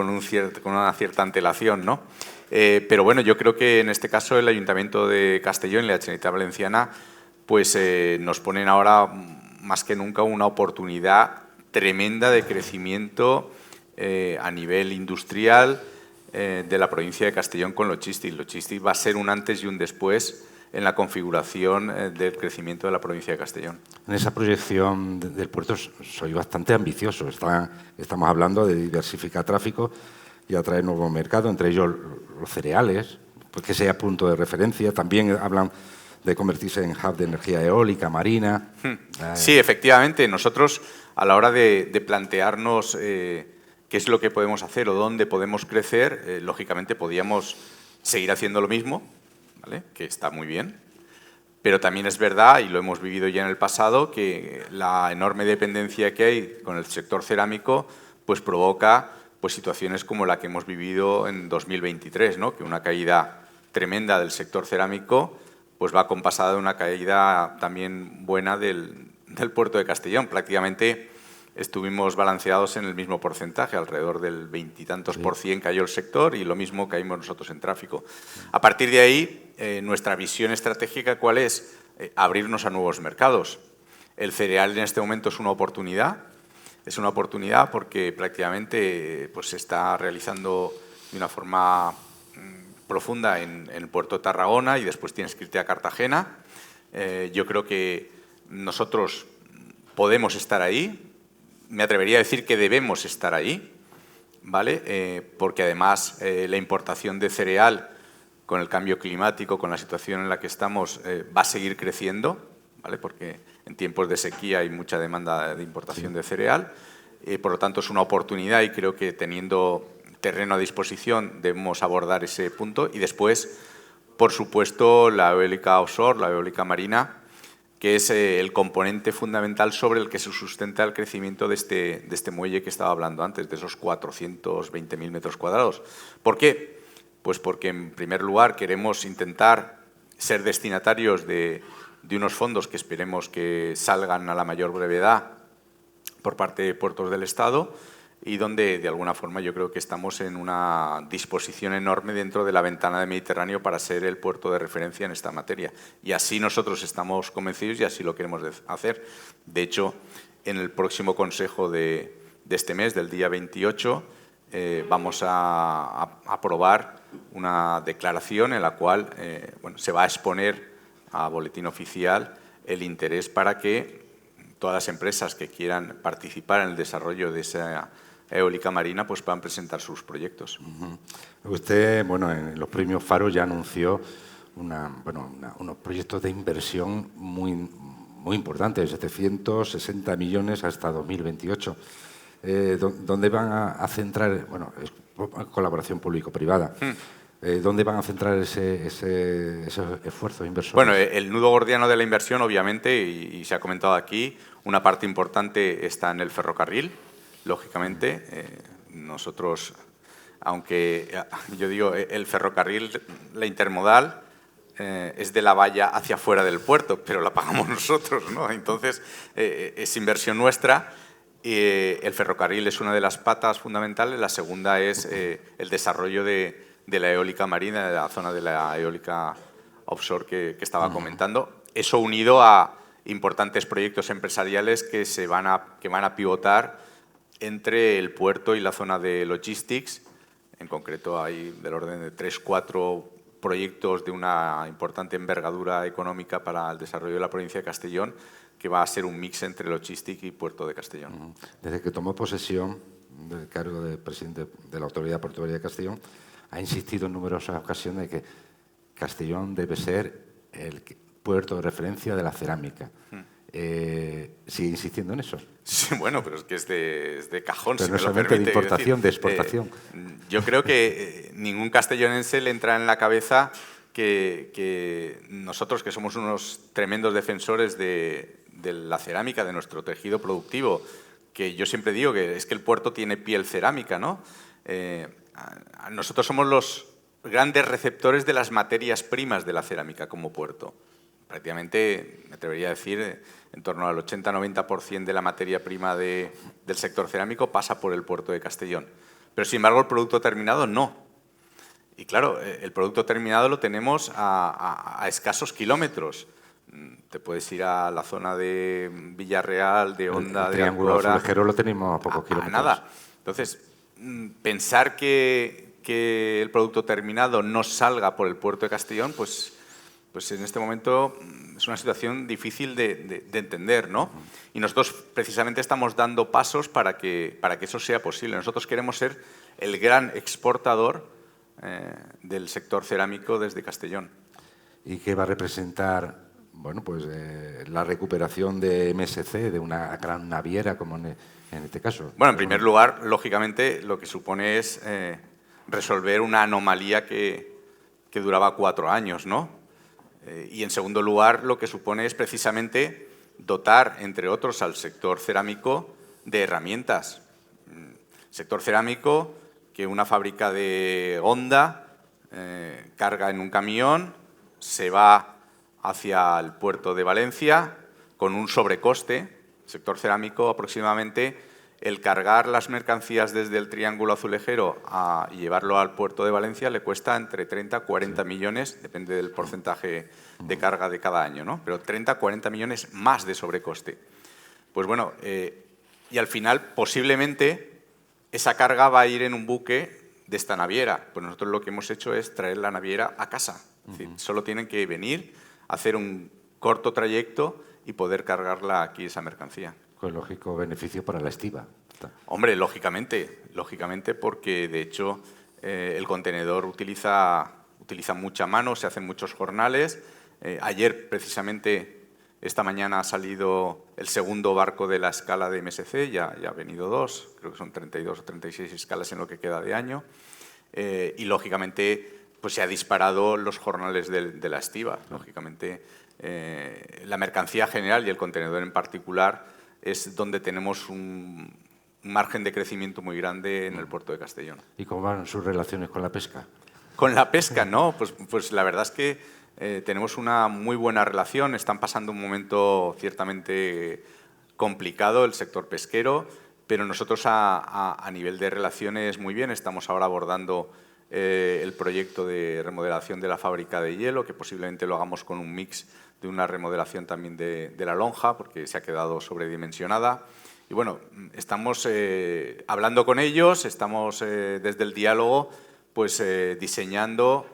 una cierta antelación, ¿no? Pero bueno, yo creo que en este caso el Ayuntamiento de Castellón y la Generalitat Valenciana pues, nos ponen ahora más que nunca una oportunidad tremenda de crecimiento a nivel industrial de la provincia de Castellón con Logistics. Logistics va a ser un antes y un después en la configuración del crecimiento de la provincia de Castellón. En esa proyección del puerto soy bastante ambicioso. Estamos hablando de diversificar tráfico y atraer nuevos mercados, entre ellos los cereales, pues que sea punto de referencia. También hablan de convertirse en hub de energía eólica, marina. Sí, efectivamente. Nosotros, a la hora de plantearnos qué es lo que podemos hacer o dónde podemos crecer, lógicamente podíamos seguir haciendo lo mismo, ¿vale? Que está muy bien, pero también es verdad, y lo hemos vivido ya en el pasado, que la enorme dependencia que hay con el sector cerámico pues provoca pues, situaciones como la que hemos vivido en 2023, ¿no? Que una caída tremenda del sector cerámico pues va compasada de una caída también buena del puerto de Castellón. Prácticamente estuvimos balanceados en el mismo porcentaje, alrededor del 20 y tantos % cayó el sector y lo mismo caímos nosotros en tráfico. A partir de ahí, nuestra visión estratégica, ¿cuál es? Abrirnos a nuevos mercados. El cereal en este momento es una oportunidad porque prácticamente pues, se está realizando de una forma profunda en el puerto de Tarragona y después tienes que irte a Cartagena. Yo creo que nosotros podemos estar ahí. Me atrevería a decir que debemos estar ahí, ¿vale? Porque además la importación de cereal con el cambio climático, con la situación en la que estamos, va a seguir creciendo, ¿vale? Porque en tiempos de sequía hay mucha demanda de importación de cereal. Por lo tanto, es una oportunidad y creo que teniendo terreno a disposición debemos abordar ese punto. Y después, por supuesto, la eólica offshore, la eólica marina, que es el componente fundamental sobre el que se sustenta el crecimiento de este muelle que estaba hablando antes, de esos 420.000 metros cuadrados. ¿Por qué? Pues porque, en primer lugar, queremos intentar ser destinatarios de unos fondos que esperemos que salgan a la mayor brevedad por parte de Puertos del Estado, y donde, de alguna forma, yo creo que estamos en una disposición enorme dentro de la ventana de Mediterráneo para ser el puerto de referencia en esta materia. Y así nosotros estamos convencidos y así lo queremos hacer. De hecho, en el próximo consejo de este mes, del día 28, vamos a aprobar una declaración en la cual se va a exponer a boletín oficial el interés para que todas las empresas que quieran participar en el desarrollo de esa eólica marina pues puedan presentar sus proyectos. Usted, en los premios Faro ya anunció unos proyectos de inversión muy importantes, 760 millones hasta 2028. ¿Dónde van a centrar? Bueno, es colaboración público-privada. ¿Dónde van a centrar ese esfuerzo inversor? Bueno, el nudo gordiano de la inversión, obviamente, y se ha comentado aquí, una parte importante está en el ferrocarril, lógicamente. Nosotros, aunque yo digo, el ferrocarril, la intermodal, es de la valla hacia afuera del puerto, pero la pagamos nosotros, ¿no? Entonces, es inversión nuestra. El ferrocarril es una de las patas fundamentales. La segunda es el desarrollo de la eólica marina, de la zona de la eólica offshore que estaba comentando. Eso unido a importantes proyectos empresariales que van a pivotar entre el puerto y la zona de logistics. En concreto, hay del orden de 3-4 proyectos de una importante envergadura económica para el desarrollo de la provincia de Castellón, que va a ser un mix entre logistics y puerto de Castellón. Desde que tomó posesión del cargo de presidente de la Autoridad Portuaria de Castellón, ha insistido en numerosas ocasiones de que Castellón debe ser el puerto de referencia de la cerámica. ¿Sigue insistiendo en eso? Sí, bueno, pero es que es de cajón, pero si no me lo solamente permite. de importación, de exportación. Yo creo que ningún castellonense le entra en la cabeza que nosotros, que somos unos tremendos defensores de la cerámica, de nuestro tejido productivo, que yo siempre digo que es que el puerto tiene piel cerámica, ¿no? Nosotros somos los grandes receptores de las materias primas de la cerámica como puerto. Prácticamente, me atrevería a decir, en torno al 80-90% de la materia prima del sector cerámico pasa por el puerto de Castellón. Pero, sin embargo, el producto terminado no. Y claro, el producto terminado lo tenemos a escasos kilómetros. Te puedes ir a la zona de Villarreal, de Honda, el de Triángulo Alcora, Azulejero lo tenemos a pocos kilómetros. Nada. Entonces, pensar que el producto terminado no salga por el puerto de Castellón, pues en este momento es una situación difícil de entender, ¿no? Y nosotros precisamente estamos dando pasos para que eso sea posible. Nosotros queremos ser el gran exportador del sector cerámico desde Castellón. ¿Y qué va a representar la recuperación de MSC, de una gran naviera como en este caso? Bueno, en primer lugar, lógicamente, lo que supone es resolver una anomalía que duraba 4 años, ¿no? Y, en segundo lugar, lo que supone es precisamente dotar, entre otros, al sector cerámico de herramientas. Sector cerámico que una fábrica de Honda carga en un camión, se va hacia el puerto de Valencia con un sobrecoste. Sector cerámico, aproximadamente, el cargar las mercancías desde el Triángulo Azulejero y llevarlo al puerto de Valencia le cuesta entre 30 a 40 millones, depende del porcentaje de carga de cada año, ¿no? Pero 30 a 40 millones más de sobrecoste. Pues bueno, y al final, posiblemente, esa carga va a ir en un buque de esta naviera. Pues nosotros lo que hemos hecho es traer la naviera a casa. Es decir, solo tienen que venir, hacer un corto trayecto y poder cargarla aquí esa mercancía. Con lógico beneficio para la estiba. Hombre, lógicamente, porque de hecho el contenedor utiliza mucha mano, se hacen muchos jornales. Ayer, precisamente, esta mañana ha salido el segundo barco de la escala de MSC, ya ha venido 2, creo que son 32 o 36 escalas en lo que queda de año. Y lógicamente pues se ha disparado los jornales de la estiba. Lógicamente la mercancía general y el contenedor en particular es donde tenemos un margen de crecimiento muy grande en el puerto de Castellón. ¿Y cómo van sus relaciones con la pesca? Con la pesca, ¿no? Pues la verdad es que tenemos una muy buena relación. Están pasando un momento ciertamente complicado el sector pesquero, pero nosotros a nivel de relaciones muy bien. Estamos ahora abordando el proyecto de remodelación de la fábrica de hielo, que posiblemente lo hagamos con un mix de una remodelación también de la lonja, porque se ha quedado sobredimensionada. Y bueno, estamos hablando con ellos, estamos desde el diálogo pues diseñando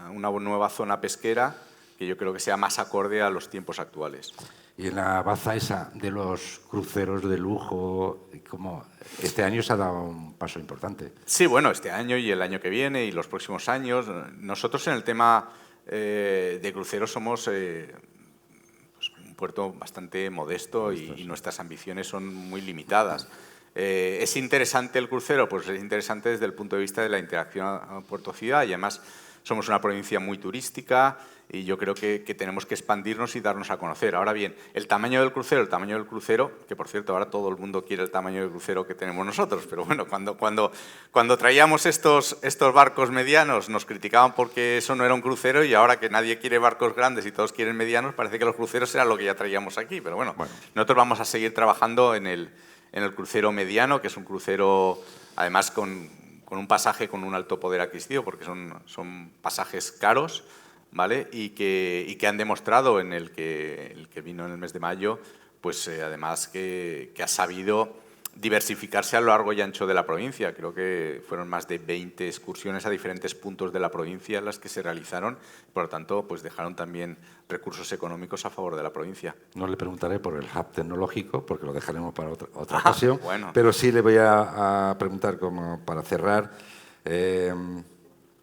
una nueva zona pesquera que yo creo que sea más acorde a los tiempos actuales. Y en la baza esa de los cruceros de lujo, como este año se ha dado un paso importante. Sí, bueno, este año y el año que viene y los próximos años. Nosotros en el tema de cruceros somos pues un puerto bastante modesto y nuestras ambiciones son muy limitadas. ¿Es interesante el crucero? Pues es interesante desde el punto de vista de la interacción puerto-ciudad y además somos una provincia muy turística y yo creo que tenemos que expandirnos y darnos a conocer. Ahora bien, el tamaño del crucero, que por cierto ahora todo el mundo quiere el tamaño del crucero que tenemos nosotros, pero bueno, cuando traíamos estos barcos medianos nos criticaban porque eso no era un crucero y ahora que nadie quiere barcos grandes y todos quieren medianos, parece que los cruceros eran lo que ya traíamos aquí, pero bueno. Nosotros vamos a seguir trabajando en el crucero mediano, que es un crucero además con un pasaje con un alto poder adquisitivo, porque son pasajes caros, ¿vale? Y que han demostrado en el que vino en el mes de mayo, pues además que ha sabido diversificarse a lo largo y ancho de la provincia. Creo que fueron más de 20 excursiones a diferentes puntos de la provincia las que se realizaron. Por lo tanto, pues dejaron también recursos económicos a favor de la provincia. No le preguntaré por el hub tecnológico, porque lo dejaremos para otra ocasión. Bueno. Pero sí le voy a preguntar, como para cerrar,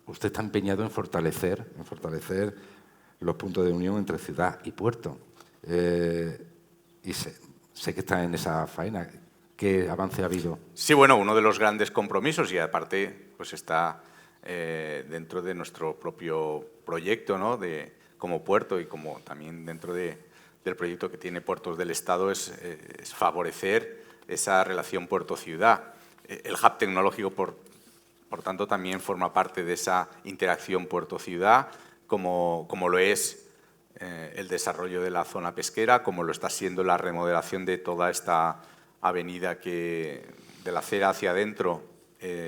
usted está empeñado en fortalecer los puntos de unión entre ciudad y puerto. Y sé que está en esa faena. ¿Qué avance ha habido? Sí, bueno, uno de los grandes compromisos y aparte pues está dentro de nuestro propio proyecto, ¿no? Como puerto y como también dentro del proyecto que tiene Puertos del Estado es favorecer esa relación puerto-ciudad. El hub tecnológico, por tanto, también forma parte de esa interacción puerto-ciudad, como lo es el desarrollo de la zona pesquera, como lo está siendo la remodelación de toda esta avenida que de la acera hacia adentro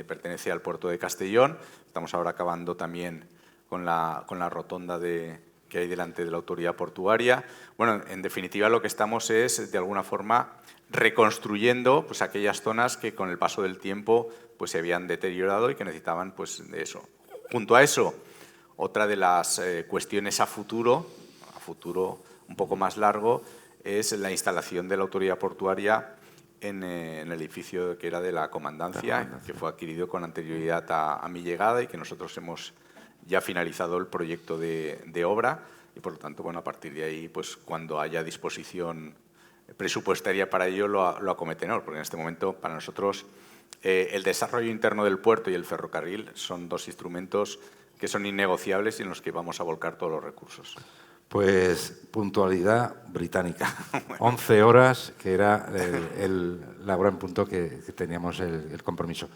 pertenece al puerto de Castellón. Estamos ahora acabando también con la rotonda que hay delante de la autoridad portuaria. Bueno, en definitiva lo que estamos es, de alguna forma, reconstruyendo pues, aquellas zonas que con el paso del tiempo pues, se habían deteriorado y que necesitaban pues, de eso. Junto a eso, otra de las cuestiones a futuro un poco más largo, es la instalación de la autoridad portuaria en el edificio que era de la comandancia, que fue adquirido con anterioridad a mi llegada y que nosotros hemos ya finalizado el proyecto de obra y, por lo tanto, bueno, a partir de ahí, pues cuando haya disposición presupuestaria para ello, lo acometeremos, porque en este momento, para nosotros, el desarrollo interno del puerto y el ferrocarril son dos instrumentos que son innegociables y en los que vamos a volcar todos los recursos. Pues puntualidad británica. 11 horas, que era la hora en punto que teníamos el compromiso.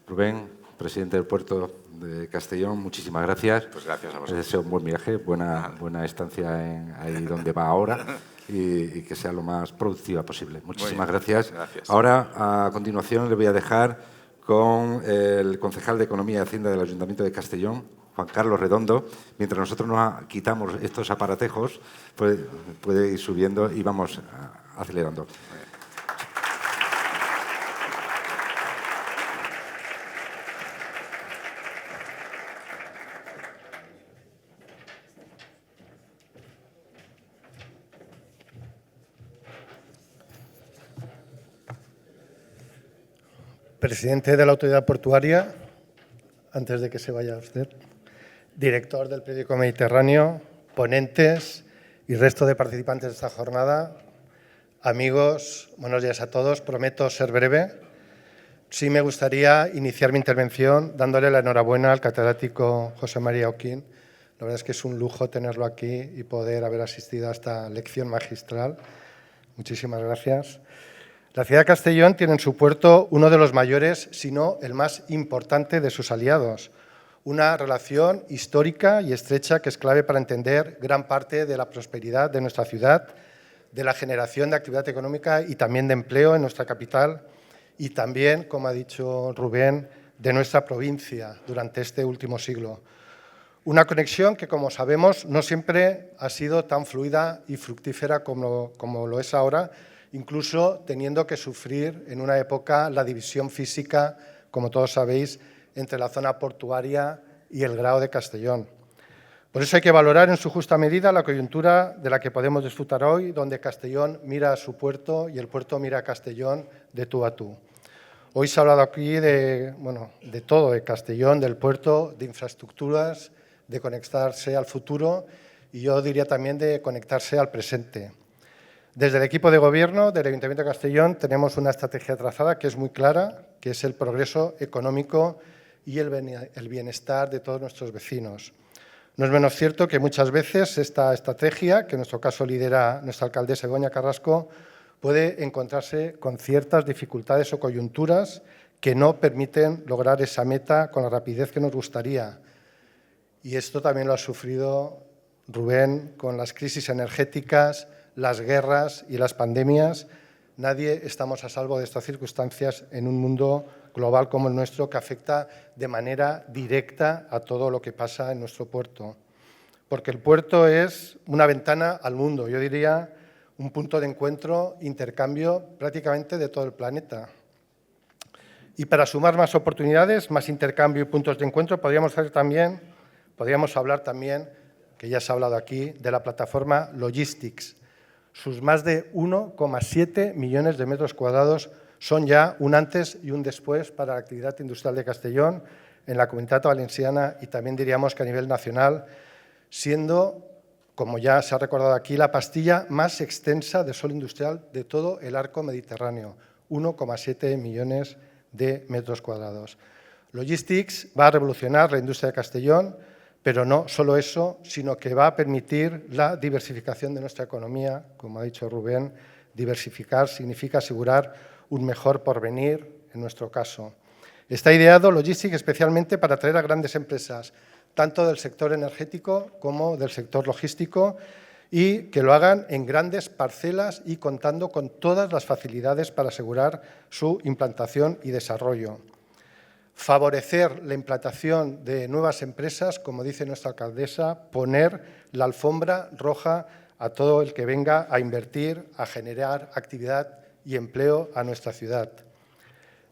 Rubén, presidente del puerto de Castellón, muchísimas gracias. Pues gracias a vosotros. Les deseo un buen viaje, buena estancia ahí donde va ahora y que sea lo más productiva posible. Muchísimas gracias. Ahora, a continuación, le voy a dejar con el concejal de Economía y Hacienda del Ayuntamiento de Castellón, Juan Carlos Redondo. Mientras nosotros nos quitamos estos aparatejos, puede ir subiendo y vamos acelerando. Presidente de la Autoridad Portuaria, antes de que se vaya usted, director del periódico Mediterráneo, ponentes y resto de participantes de esta jornada, amigos, buenos días a todos. Prometo ser breve. Sí me gustaría iniciar mi intervención dándole la enhorabuena al catedrático José María Oquín, La verdad es que es un lujo tenerlo aquí y poder haber asistido a esta lección magistral. Muchísimas gracias. La ciudad de Castellón tiene en su puerto uno de los mayores, si no el más importante de sus aliados. Una relación histórica y estrecha que es clave para entender gran parte de la prosperidad de nuestra ciudad, de la generación de actividad económica y también de empleo en nuestra capital y también, como ha dicho Rubén, de nuestra provincia durante este último siglo. Una conexión que, como sabemos, no siempre ha sido tan fluida y fructífera como lo es ahora, incluso teniendo que sufrir en una época la división física, como todos sabéis, entre la zona portuaria y el Grao de Castellón. Por eso hay que valorar en su justa medida la coyuntura de la que podemos disfrutar hoy, donde Castellón mira a su puerto y el puerto mira a Castellón de tú a tú. Hoy se ha hablado aquí de todo, de Castellón, del puerto, de infraestructuras, de conectarse al futuro y yo diría también de conectarse al presente. Desde el equipo de gobierno del Ayuntamiento de Castellón tenemos una estrategia trazada que es muy clara, que es el progreso económico y el bienestar de todos nuestros vecinos. No es menos cierto que muchas veces esta estrategia, que en nuestro caso lidera nuestra alcaldesa Begoña Carrasco, puede encontrarse con ciertas dificultades o coyunturas que no permiten lograr esa meta con la rapidez que nos gustaría. Y esto también lo ha sufrido Rubén con las crisis energéticas, las guerras y las pandemias. Nadie estamos a salvo de estas circunstancias en un mundo global como el nuestro que afecta de manera directa a todo lo que pasa en nuestro puerto. Porque el puerto es una ventana al mundo, yo diría un punto de encuentro, intercambio prácticamente de todo el planeta. Y para sumar más oportunidades, más intercambio y puntos de encuentro, podríamos hablar también, que ya se ha hablado aquí, de la plataforma Logistics. Sus más de 1,7 millones de metros cuadrados son ya un antes y un después para la actividad industrial de Castellón en la Comunitat Valenciana y también diríamos que a nivel nacional, siendo, como ya se ha recordado aquí, la pastilla más extensa de suelo industrial de todo el arco mediterráneo, 1,7 millones de metros cuadrados. Logistics va a revolucionar la industria de Castellón, pero no solo eso, sino que va a permitir la diversificación de nuestra economía. Como ha dicho Rubén, diversificar significa asegurar un mejor porvenir, en nuestro caso. Está ideado Logistics especialmente para atraer a grandes empresas, tanto del sector energético como del sector logístico, y que lo hagan en grandes parcelas y contando con todas las facilidades para asegurar su implantación y desarrollo. Favorecer la implantación de nuevas empresas, como dice nuestra alcaldesa, poner la alfombra roja a todo el que venga a invertir, a generar actividad y empleo a nuestra ciudad.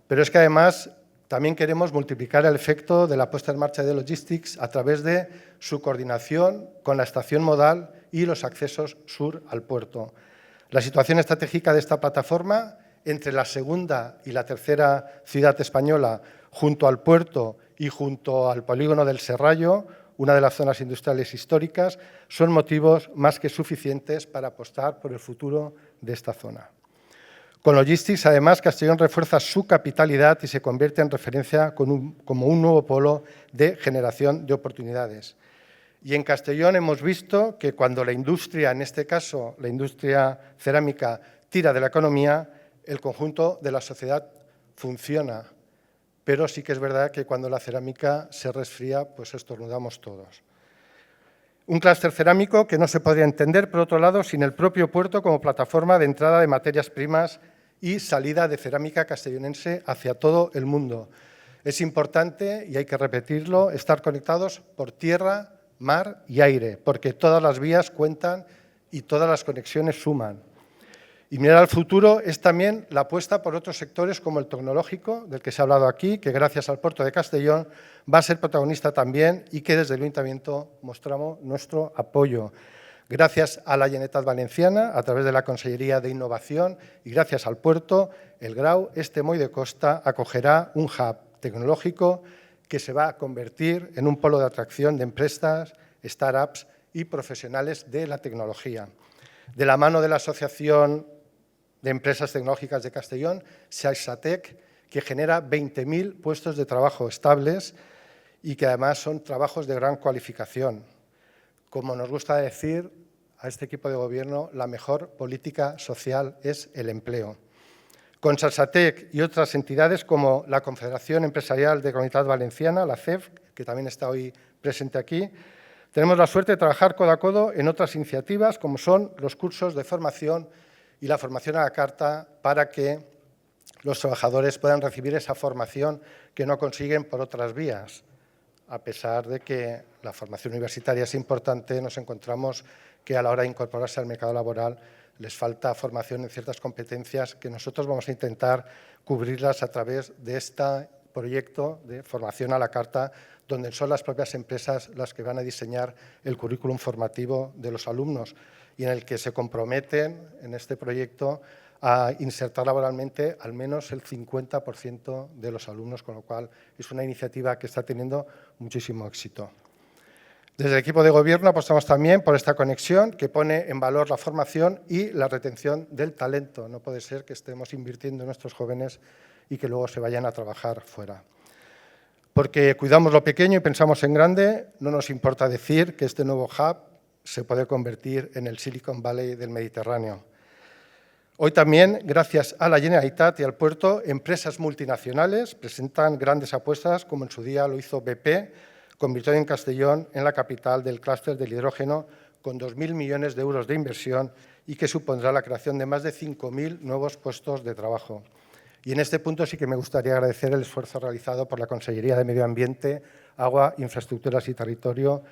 Pero es que además también queremos multiplicar el efecto de la puesta en marcha de Logistics a través de su coordinación con la estación modal y los accesos sur al puerto. La situación estratégica de esta plataforma entre la segunda y la tercera ciudad española, junto al puerto y junto al polígono del Serrallo, una de las zonas industriales históricas, son motivos más que suficientes para apostar por el futuro de esta zona. Con Logistics, además, Castellón refuerza su capitalidad y se convierte en referencia como un nuevo polo de generación de oportunidades. Y en Castellón hemos visto que cuando la industria, en este caso la industria cerámica, tira de la economía, el conjunto de la sociedad funciona. Pero sí que es verdad que cuando la cerámica se resfría, pues estornudamos todos. Un clúster cerámico que no se podría entender, por otro lado, sin el propio puerto como plataforma de entrada de materias primas y salida de cerámica castellonense hacia todo el mundo. Es importante, y hay que repetirlo, estar conectados por tierra, mar y aire, porque todas las vías cuentan y todas las conexiones suman. Y mirar al futuro es también la apuesta por otros sectores como el tecnológico, del que se ha hablado aquí, que gracias al puerto de Castellón va a ser protagonista también y que desde el Ayuntamiento mostramos nuestro apoyo. Gracias a la Generalitat Valenciana, a través de la Consellería de Innovación y gracias al puerto, el Grau, este Moll de Costa, acogerá un hub tecnológico que se va a convertir en un polo de atracción de empresas, startups y profesionales de la tecnología. De la mano de la Asociación de Empresas Tecnológicas de Castellón, SAISATEC, que genera 20.000 puestos de trabajo estables y que además son trabajos de gran cualificación. como nos gusta decir a este equipo de gobierno, la mejor política social es el empleo. Con Salsatec y otras entidades como la Confederación Empresarial de Comunitat Valenciana, la CEF, que también está hoy presente aquí, tenemos la suerte de trabajar codo a codo en otras iniciativas como son los cursos de formación y la formación a la carta para que los trabajadores puedan recibir esa formación que no consiguen por otras vías. A pesar de que la formación universitaria es importante, nos encontramos que a la hora de incorporarse al mercado laboral les falta formación en ciertas competencias que nosotros vamos a intentar cubrirlas a través de este proyecto de formación a la carta, donde son las propias empresas las que van a diseñar el currículum formativo de los alumnos y en el que se comprometen en este proyecto a insertar laboralmente al menos el 50% de los alumnos, con lo cual es una iniciativa que está teniendo muchísimo éxito. Desde el equipo de gobierno apostamos también por esta conexión que pone en valor la formación y la retención del talento. No puede ser que estemos invirtiendo en nuestros jóvenes y que luego se vayan a trabajar fuera. Porque cuidamos lo pequeño y pensamos en grande, no nos importa decir que este nuevo hub se puede convertir en el Silicon Valley del Mediterráneo. Hoy también, gracias a la Generalitat y al puerto, empresas multinacionales presentan grandes apuestas, como en su día lo hizo BP, convirtiendo en Castellón en la capital del clúster del hidrógeno con 2.000 millones de euros de inversión y que supondrá la creación de más de 5.000 nuevos puestos de trabajo. Y en este punto sí que me gustaría agradecer el esfuerzo realizado por la Consellería de Medio Ambiente, Agua, Infraestructuras y Territorio,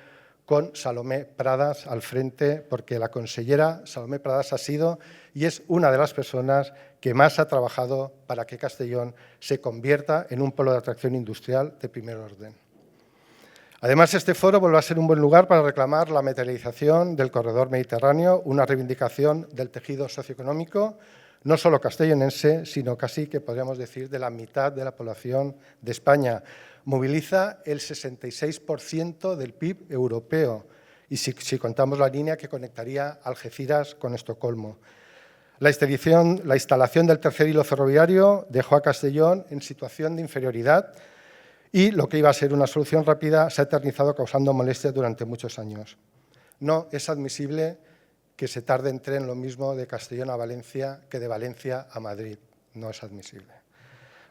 con Salomé Pradas al frente, porque la consellera Salomé Pradas ha sido y es una de las personas que más ha trabajado para que Castellón se convierta en un polo de atracción industrial de primer orden. Además, este foro vuelve a ser un buen lugar para reclamar la materialización del corredor mediterráneo, una reivindicación del tejido socioeconómico, no solo castellonense, sino casi que podríamos decir de la mitad de la población de España. Moviliza el 66% del PIB europeo y si contamos la línea que conectaría Algeciras con Estocolmo. La instalación del tercer hilo ferroviario dejó a Castellón en situación de inferioridad y lo que iba a ser una solución rápida se ha eternizado causando molestias durante muchos años. No es admisible que se tarde en tren lo mismo de Castellón a Valencia que de Valencia a Madrid. No es admisible.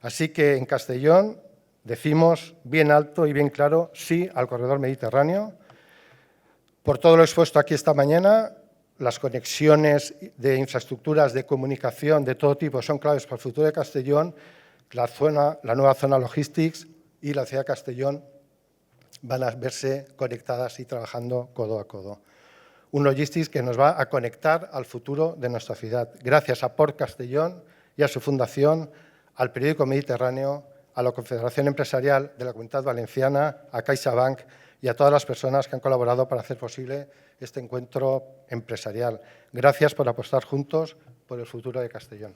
Así que en Castellón decimos bien alto y bien claro sí al corredor mediterráneo. Por todo lo expuesto aquí esta mañana, las conexiones de infraestructuras de comunicación de todo tipo son claves para el futuro de Castellón. La nueva zona Logistics y la ciudad de Castellón van a verse conectadas y trabajando codo a codo. Un Logistics que nos va a conectar al futuro de nuestra ciudad, gracias a Port Castellón y a su fundación, al periódico Mediterráneo, a la Confederación Empresarial de la Comunitat Valenciana, a CaixaBank y a todas las personas que han colaborado para hacer posible este encuentro empresarial. Gracias por apostar juntos por el futuro de Castellón.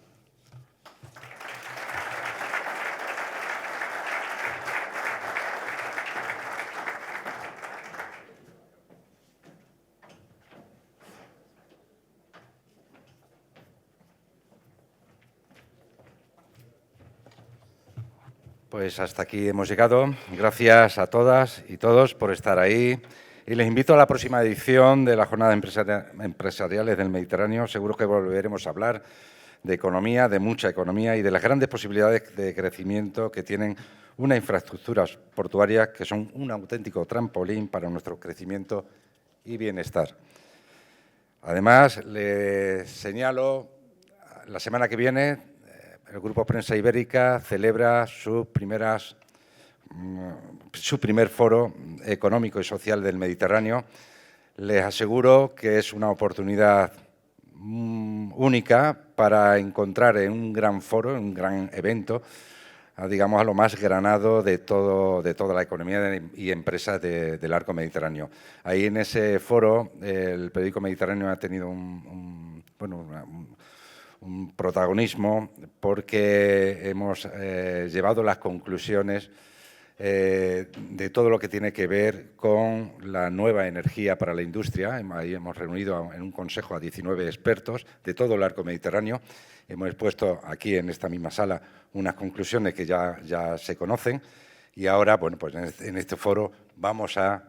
Pues hasta aquí hemos llegado. Gracias a todas y todos por estar ahí. Y les invito a la próxima edición de la Jornada Empresariales del Mediterráneo. Seguro que volveremos a hablar de economía, de mucha economía y de las grandes posibilidades de crecimiento que tienen unas infraestructuras portuarias que son un auténtico trampolín para nuestro crecimiento y bienestar. Además, les señalo, la semana que viene el Grupo Prensa Ibérica celebra su primer foro económico y social del Mediterráneo. Les aseguro que es una oportunidad única para encontrar en un gran foro, en un gran evento, digamos, a lo más granado de toda la economía y empresas del arco mediterráneo. Ahí en ese foro el periódico Mediterráneo ha tenido un protagonismo porque hemos llevado las conclusiones de todo lo que tiene que ver con la nueva energía para la industria. Ahí hemos reunido en un consejo a 19 expertos de todo el arco mediterráneo. Hemos expuesto aquí en esta misma sala unas conclusiones que ya se conocen y ahora, bueno, pues en este foro vamos a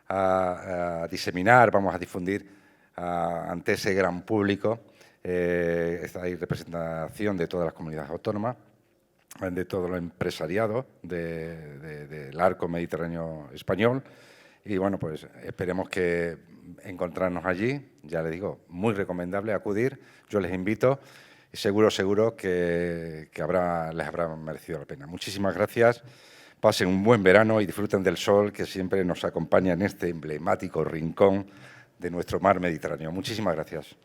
a diseminar, vamos a difundir ante ese gran público. Hay representación de todas las comunidades autónomas, de todo el empresariado del arco mediterráneo español. Y bueno, pues esperemos que encontrarnos allí. Ya les digo, muy recomendable acudir. Yo les invito y seguro que les habrá merecido la pena. Muchísimas gracias. Pasen un buen verano y disfruten del sol que siempre nos acompaña en este emblemático rincón de nuestro mar Mediterráneo. Muchísimas gracias.